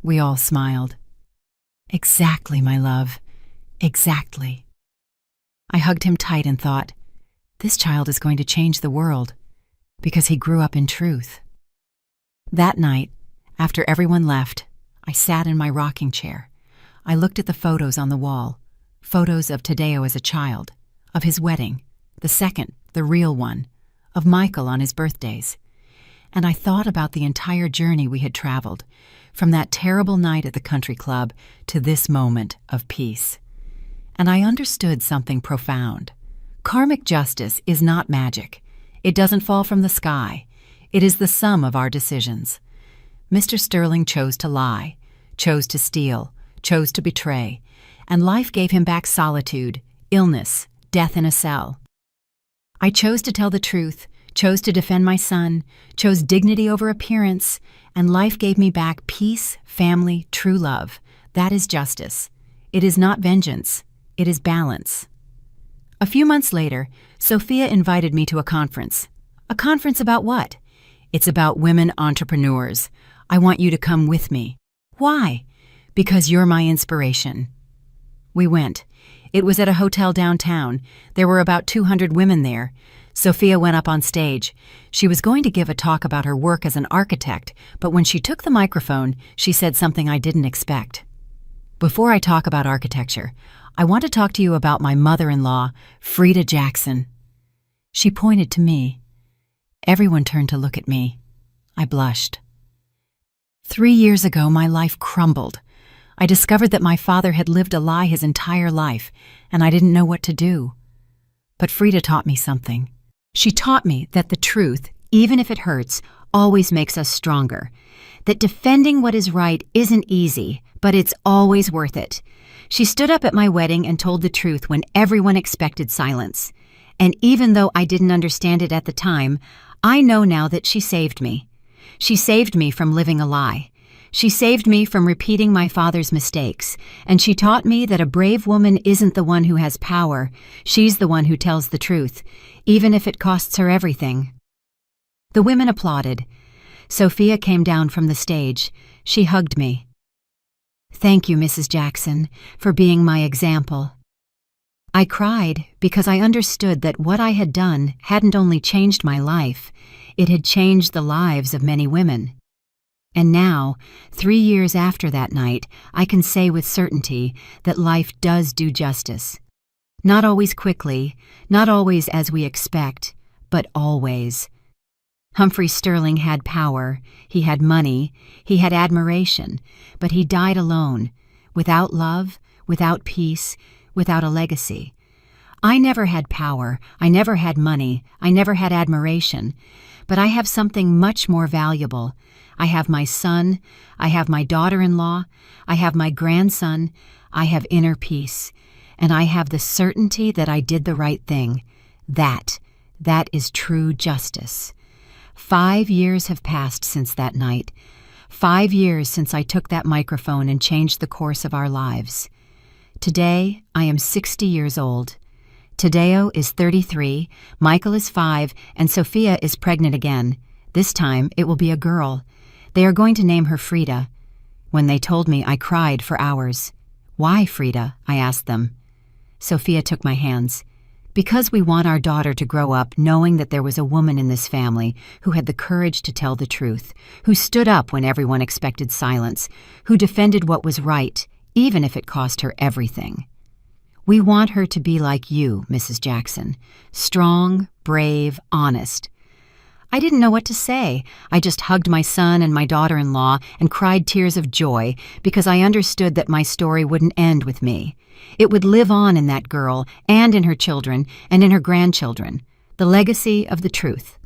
We all smiled. Exactly, my love. Exactly. I hugged him tight and thought, this child is going to change the world, because he grew up in truth. That night, after everyone left, I sat in my rocking chair. I looked at the photos on the wall, photos of Tadeo as a child, of his wedding, the second, the real one, of Michael on his birthdays. And I thought about the entire journey we had traveled, from that terrible night at the country club to this moment of peace. And I understood something profound. Karmic justice is not magic. It doesn't fall from the sky. It is the sum of our decisions. Mr. Sterling chose to lie, chose to steal, chose to betray, and life gave him back solitude, illness, death in a cell. I chose to tell the truth, chose to defend my son, chose dignity over appearance, and life gave me back peace, family, true love. That is justice. It is not vengeance. It is balance. A few months later, Sophia invited me to a conference. A conference about what? It's about women entrepreneurs. I want you to come with me. Why? Because you're my inspiration. We went. It was at a hotel downtown. There were about 200 women there. Sophia went up on stage. She was going to give a talk about her work as an architect, but when she took the microphone, she said something I didn't expect. Before I talk about architecture, I want to talk to you about my mother-in-law, Freda Jackson. She pointed to me. Everyone turned to look at me. I blushed. 3 years ago, my life crumbled. I discovered that my father had lived a lie his entire life, and I didn't know what to do. But Freda taught me something. She taught me that the truth, even if it hurts, always makes us stronger. That defending what is right isn't easy, but it's always worth it. She stood up at my wedding and told the truth when everyone expected silence. And even though I didn't understand it at the time, I know now that she saved me. She saved me from living a lie. She saved me from repeating my father's mistakes, and she taught me that a brave woman isn't the one who has power. She's the one who tells the truth, even if it costs her everything. The women applauded. Sophia came down from the stage. She hugged me. Thank you, Mrs. Jackson, for being my example. I cried because I understood that what I had done hadn't only changed my life, it had changed the lives of many women. And now, 3 years after that night, I can say with certainty that life does do justice. Not always quickly, not always as we expect, but always. Humphrey Sterling had power, he had money, he had admiration, but he died alone, without love, without peace, without a legacy. I never had power, I never had money, I never had admiration, but I have something much more valuable. I have my son, I have my daughter-in-law, I have my grandson, I have inner peace, and I have the certainty that I did the right thing. That is true justice. 5 years have passed since that night. 5 years since I took that microphone and changed the course of our lives. Today, I am 60 years old. Tadeo is 33, Michael is 5, and Sophia is pregnant again. This time, it will be a girl. They are going to name her Freda. When they told me, I cried for hours. Why, Freda? I asked them. Sophia took my hands. Because we want our daughter to grow up knowing that there was a woman in this family who had the courage to tell the truth, who stood up when everyone expected silence, who defended what was right, even if it cost her everything. We want her to be like you, Mrs. Jackson, strong, brave, honest. I didn't know what to say. I just hugged my son and my daughter-in-law and cried tears of joy because I understood that my story wouldn't end with me. It would live on in that girl and in her children and in her grandchildren, the legacy of the truth.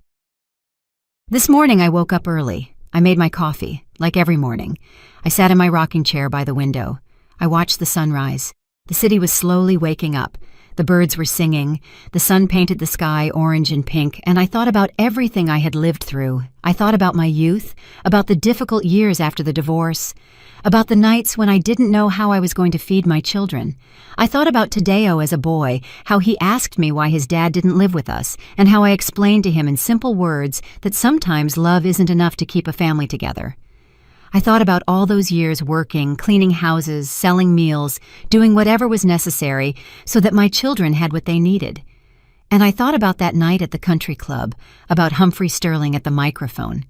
This morning I woke up early. I made my coffee, like every morning. I sat in my rocking chair by the window. I watched the sunrise. The city was slowly waking up. The birds were singing, the sun painted the sky orange and pink, and I thought about everything I had lived through. I thought about my youth, about the difficult years after the divorce, about the nights when I didn't know how I was going to feed my children. I thought about Tadeo as a boy, how he asked me why his dad didn't live with us, and how I explained to him in simple words that sometimes love isn't enough to keep a family together. I thought about all those years working, cleaning houses, selling meals, doing whatever was necessary so that my children had what they needed. And I thought about that night at the country club, about Humphrey Sterling at the microphone.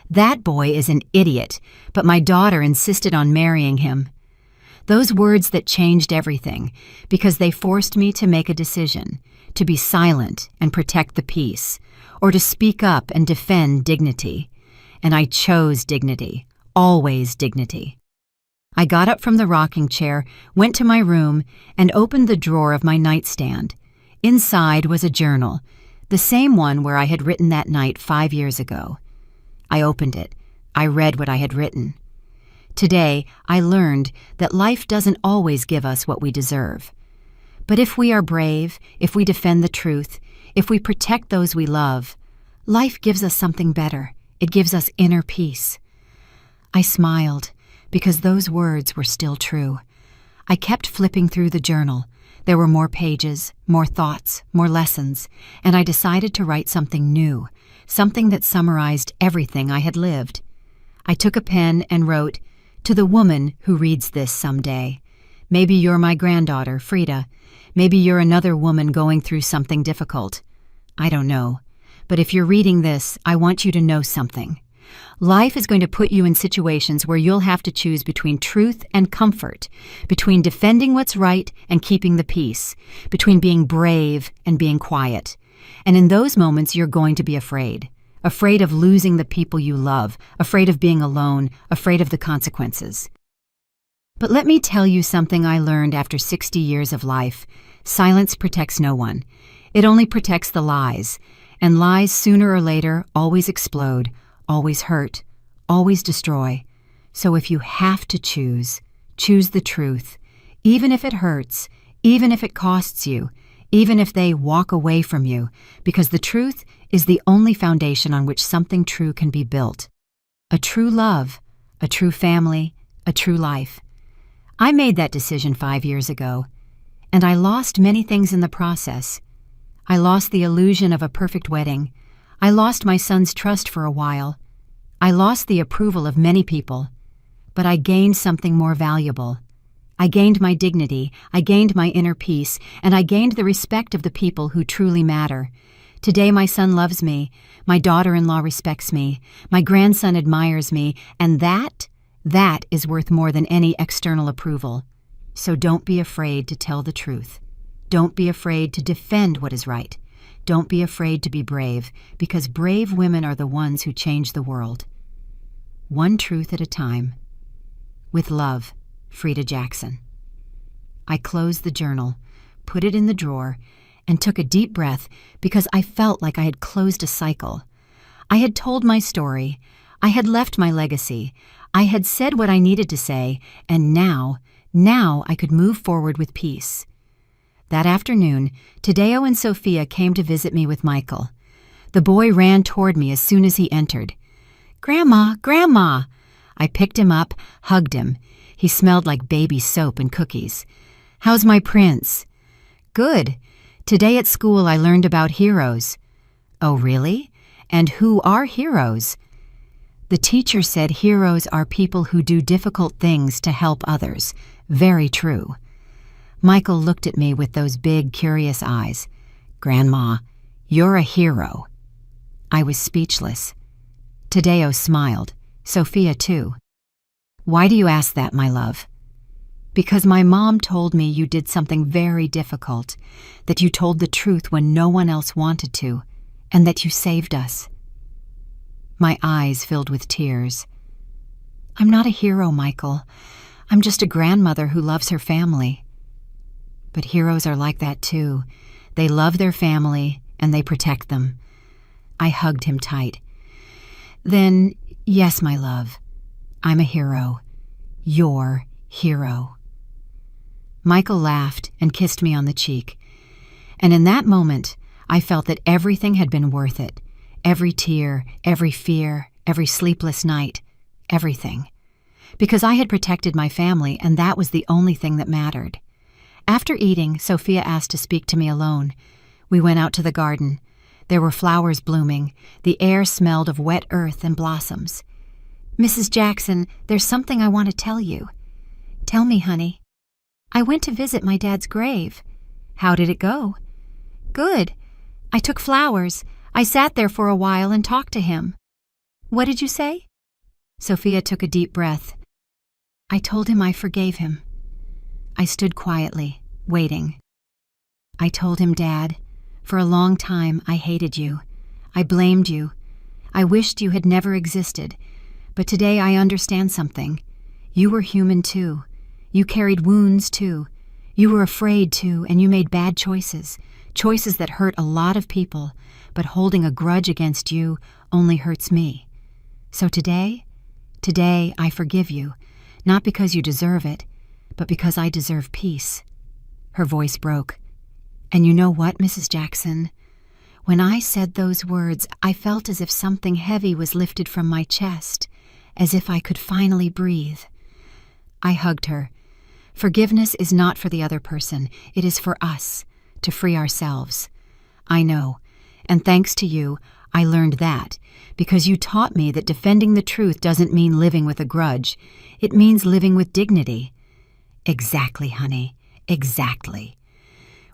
That boy is an idiot, but my daughter insisted on marrying him. Those words that changed everything, because they forced me to make a decision, to be silent and protect the peace, or to speak up and defend dignity. and I chose dignity, always dignity. I got up from the rocking chair, went to my room, and opened the drawer of my nightstand. Inside was a journal, the same one where I had written that night 5 years ago. I opened it. I read what I had written. Today, I learned that life doesn't always give us what we deserve. But if we are brave, if we defend the truth, if we protect those we love, life gives us something better. It gives us inner peace. I smiled, because those words were still true. I kept flipping through the journal. There were more pages, more thoughts, more lessons, and I decided to write something new, something that summarized everything I had lived. I took a pen and wrote, "To the woman who reads this someday. Maybe you're my granddaughter, Frida. Maybe you're another woman going through something difficult. I don't know. But if you're reading this, I want you to know something. Life is going to put you in situations where you'll have to choose between truth and comfort, between defending what's right and keeping the peace, between being brave and being quiet. And in those moments, you're going to be afraid. Afraid of losing the people you love, afraid of being alone, afraid of the consequences. But let me tell you something I learned after 60 years of life. Silence protects no one. It only protects the lies, and lies sooner or later always explode, always hurt, always destroy. So if you have to choose the truth, even if it hurts, even if it costs you, even if they walk away from you, because the truth is the only foundation on which something true can be built. A true love, a true family, a true life. I made that decision 5 years ago, and I lost many things in the process. I lost the illusion of a perfect wedding. I lost my son's trust for a while. I lost the approval of many people, but I gained something more valuable. I gained my dignity, I gained my inner peace, and I gained the respect of the people who truly matter. Today my son loves me, my daughter-in-law respects me, my grandson admires me, and that is worth more than any external approval. So don't be afraid to tell the truth. Don't be afraid to defend what is right. Don't be afraid to be brave, because brave women are the ones who change the world. One truth at a time. With love, Frida Jackson. I closed the journal, put it in the drawer, and took a deep breath because I felt like I had closed a cycle. I had told my story. I had left my legacy. I had said what I needed to say, and now I could move forward with peace. That afternoon, Tadeo and Sophia came to visit me with Michael. The boy ran toward me as soon as he entered. "Grandma, Grandma!" I picked him up, hugged him. He smelled like baby soap and cookies. "How's my prince?" "Good. Today at school I learned about heroes." "Oh, really? And who are heroes?" "The teacher said heroes are people who do difficult things to help others." Very true. Michael looked at me with those big, curious eyes. "Grandma, you're a hero." I was speechless. Tadeo smiled. Sophia, too. "Why do you ask that, my love?" "Because my mom told me you did something very difficult, that you told the truth when no one else wanted to, and that you saved us." My eyes filled with tears. "I'm not a hero, Michael. I'm just a grandmother who loves her family." "But heroes are like that too. They love their family and they protect them." I hugged him tight. "Then, yes, my love, I'm a hero. Your hero." Michael laughed and kissed me on the cheek. And in that moment, I felt that everything had been worth it. Every tear, every fear, every sleepless night, everything. Because I had protected my family, and that was the only thing that mattered. After eating, Sophia asked to speak to me alone. We went out to the garden. There were flowers blooming. The air smelled of wet earth and blossoms. "Mrs. Jackson, there's something I want to tell you." "Tell me, honey." "I went to visit my dad's grave." "How did it go?" "Good. I took flowers. I sat there for a while and talked to him." "What did you say?" Sophia took a deep breath. "I told him I forgave him." I stood quietly, waiting. "I told him, Dad, for a long time I hated you. I blamed you. I wished you had never existed, but today I understand something. You were human too. You carried wounds too. You were afraid too, and you made bad choices, choices that hurt a lot of people, but holding a grudge against you only hurts me. So today I forgive you, not because you deserve it, but because I deserve peace. Her voice broke. And you know what, Mrs. Jackson? When I said those words, I felt as if something heavy was lifted from my chest, as if I could finally breathe. I hugged her. Forgiveness is not for the other person. It is for us, to free ourselves. I know, and thanks to you, I learned that, because you taught me that defending the truth doesn't mean living with a grudge. It means living with dignity. Exactly, honey, exactly.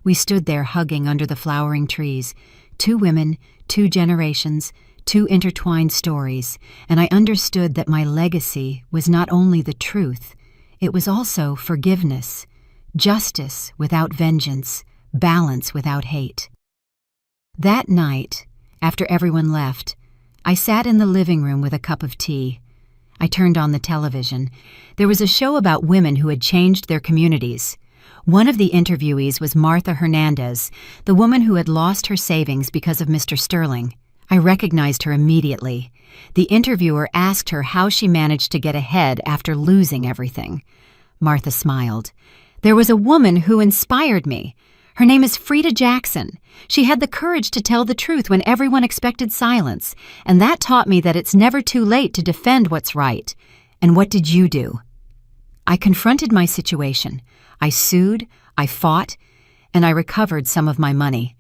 We stood there hugging under the flowering trees, 2 women, 2 generations, 2 intertwined stories, and I understood that my legacy was not only the truth, it was also forgiveness, justice without vengeance, balance without hate. That night, after everyone left, I sat in the living room with a cup of tea. I turned on the television. There was a show about women who had changed their communities. One of the interviewees was Martha Hernandez, the woman who had lost her savings because of Mr. Sterling. I recognized her immediately. The interviewer asked her how she managed to get ahead after losing everything. Martha smiled. There was a woman who inspired me. Her name is Frida Jackson. She had the courage to tell the truth when everyone expected silence, and that taught me that it's never too late to defend what's right. And what did you do? I confronted my situation. I sued, I fought, and I recovered some of my money.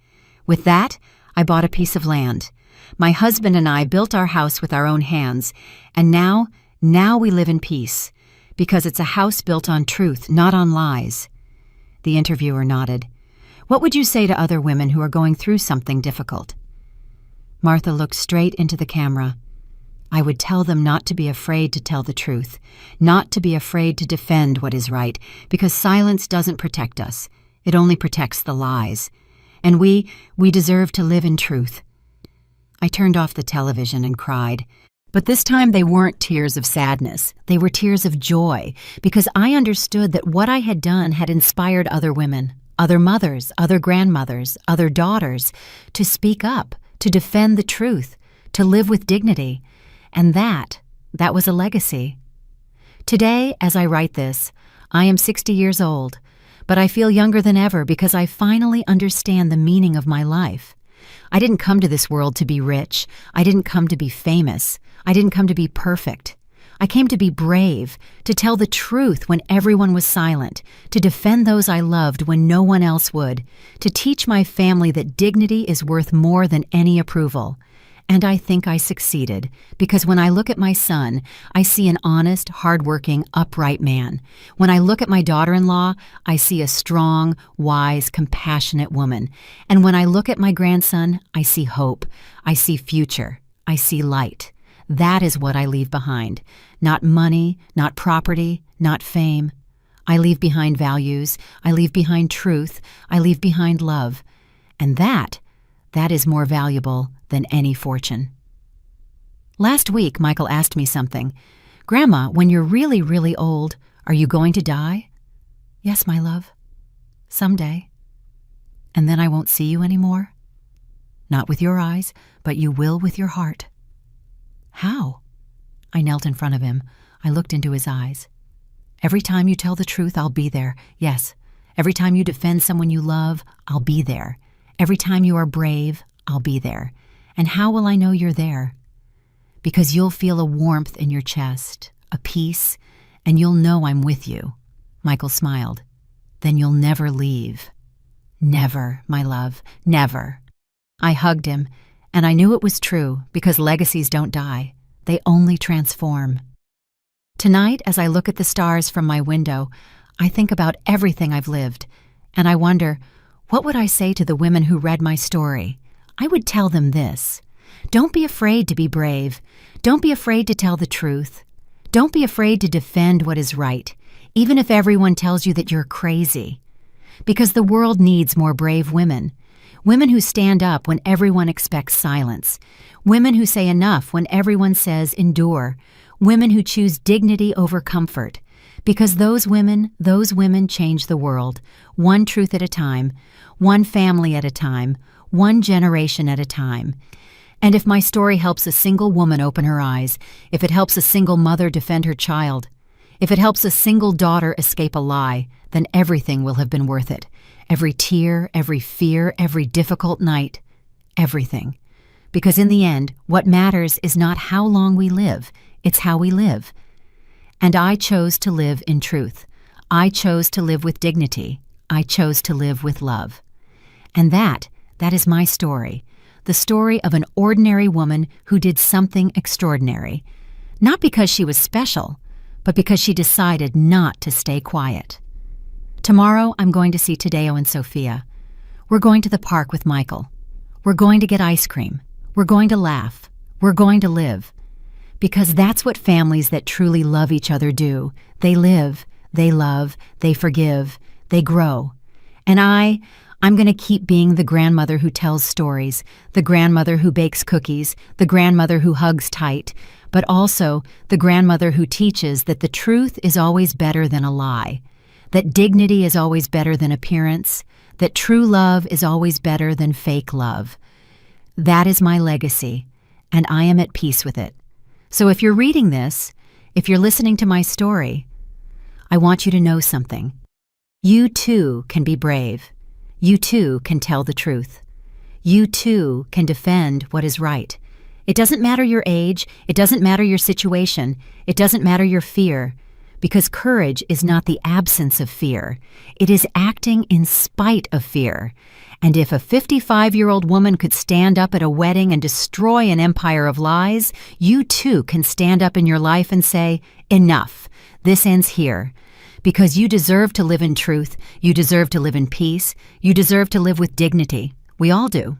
With that, I bought a piece of land. My husband and I built our house with our own hands, and now we live in peace, because it's a house built on truth, not on lies. The interviewer nodded. What would you say to other women who are going through something difficult? Martha looked straight into the camera. I would tell them not to be afraid to tell the truth, not to be afraid to defend what is right, because silence doesn't protect us. It only protects the lies. And we deserve to live in truth. I turned off the television and cried. But this time they weren't tears of sadness. They were tears of joy, because I understood that what I had done had inspired other women, other mothers, other grandmothers, other daughters, to speak up, to defend the truth, to live with dignity. And that was a legacy. Today, as I write this, I am 60 years old, but I feel younger than ever because I finally understand the meaning of my life. I didn't come to this world to be rich. I didn't come to be famous. I didn't come to be perfect. I came to be brave, to tell the truth when everyone was silent, to defend those I loved when no one else would, to teach my family that dignity is worth more than any approval. And I think I succeeded, because when I look at my son, I see an honest, hardworking, upright man. When I look at my daughter-in-law, I see a strong, wise, compassionate woman. And when I look at my grandson, I see hope. I see future. I see light. That is what I leave behind. Not money, not property, not fame. I leave behind values. I leave behind truth. I leave behind love. And that is more valuable than any fortune. Last week, Michael asked me something. Grandma, when you're really, really old, are you going to die? Yes, my love. Someday. And then I won't see you anymore? Not with your eyes, but you will with your heart. How? I knelt in front of him. I looked into his eyes. Every time you tell the truth, I'll be there. Yes. Every time you defend someone you love, I'll be there. Every time you are brave, I'll be there. And how will I know you're there? Because you'll feel a warmth in your chest, a peace, and you'll know I'm with you. Michael smiled. Then you'll never leave. Never, my love, never. I hugged him, and I knew it was true because legacies don't die. They only transform. Tonight, as I look at the stars from my window, I think about everything I've lived, and I wonder, what would I say to the women who read my story? I would tell them this. Don't be afraid to be brave. Don't be afraid to tell the truth. Don't be afraid to defend what is right, even if everyone tells you that you're crazy. Because the world needs more brave women. Women who stand up when everyone expects silence. Women who say enough when everyone says endure. Women who choose dignity over comfort. Because those women change the world, one truth at a time, one family at a time, one generation at a time. And if my story helps a single woman open her eyes, if it helps a single mother defend her child, if it helps a single daughter escape a lie, then everything will have been worth it. Every tear, every fear, every difficult night, everything. Because in the end, what matters is not how long we live, it's how we live. And I chose to live in truth. I chose to live with dignity. I chose to live with love. And that is my story. The story of an ordinary woman who did something extraordinary. Not because she was special, but because she decided not to stay quiet. Tomorrow, I'm going to see Tadeo and Sophia. We're going to the park with Michael. We're going to get ice cream. We're going to laugh. We're going to live. Because that's what families that truly love each other do. They live, they love, they forgive, they grow. And I'm going to keep being the grandmother who tells stories, the grandmother who bakes cookies, the grandmother who hugs tight, but also the grandmother who teaches that the truth is always better than a lie, that dignity is always better than appearance, that true love is always better than fake love. That is my legacy, and I am at peace with it. So if you're reading this, if you're listening to my story, I want you to know something. You too can be brave. You too can tell the truth. You too can defend what is right. It doesn't matter your age, it doesn't matter your situation, it doesn't matter your fear, because courage is not the absence of fear. It is acting in spite of fear. And if a 55-year-old woman could stand up at a wedding and destroy an empire of lies, you too can stand up in your life and say, enough, this ends here. Because you deserve to live in truth, you deserve to live in peace, you deserve to live with dignity. We all do.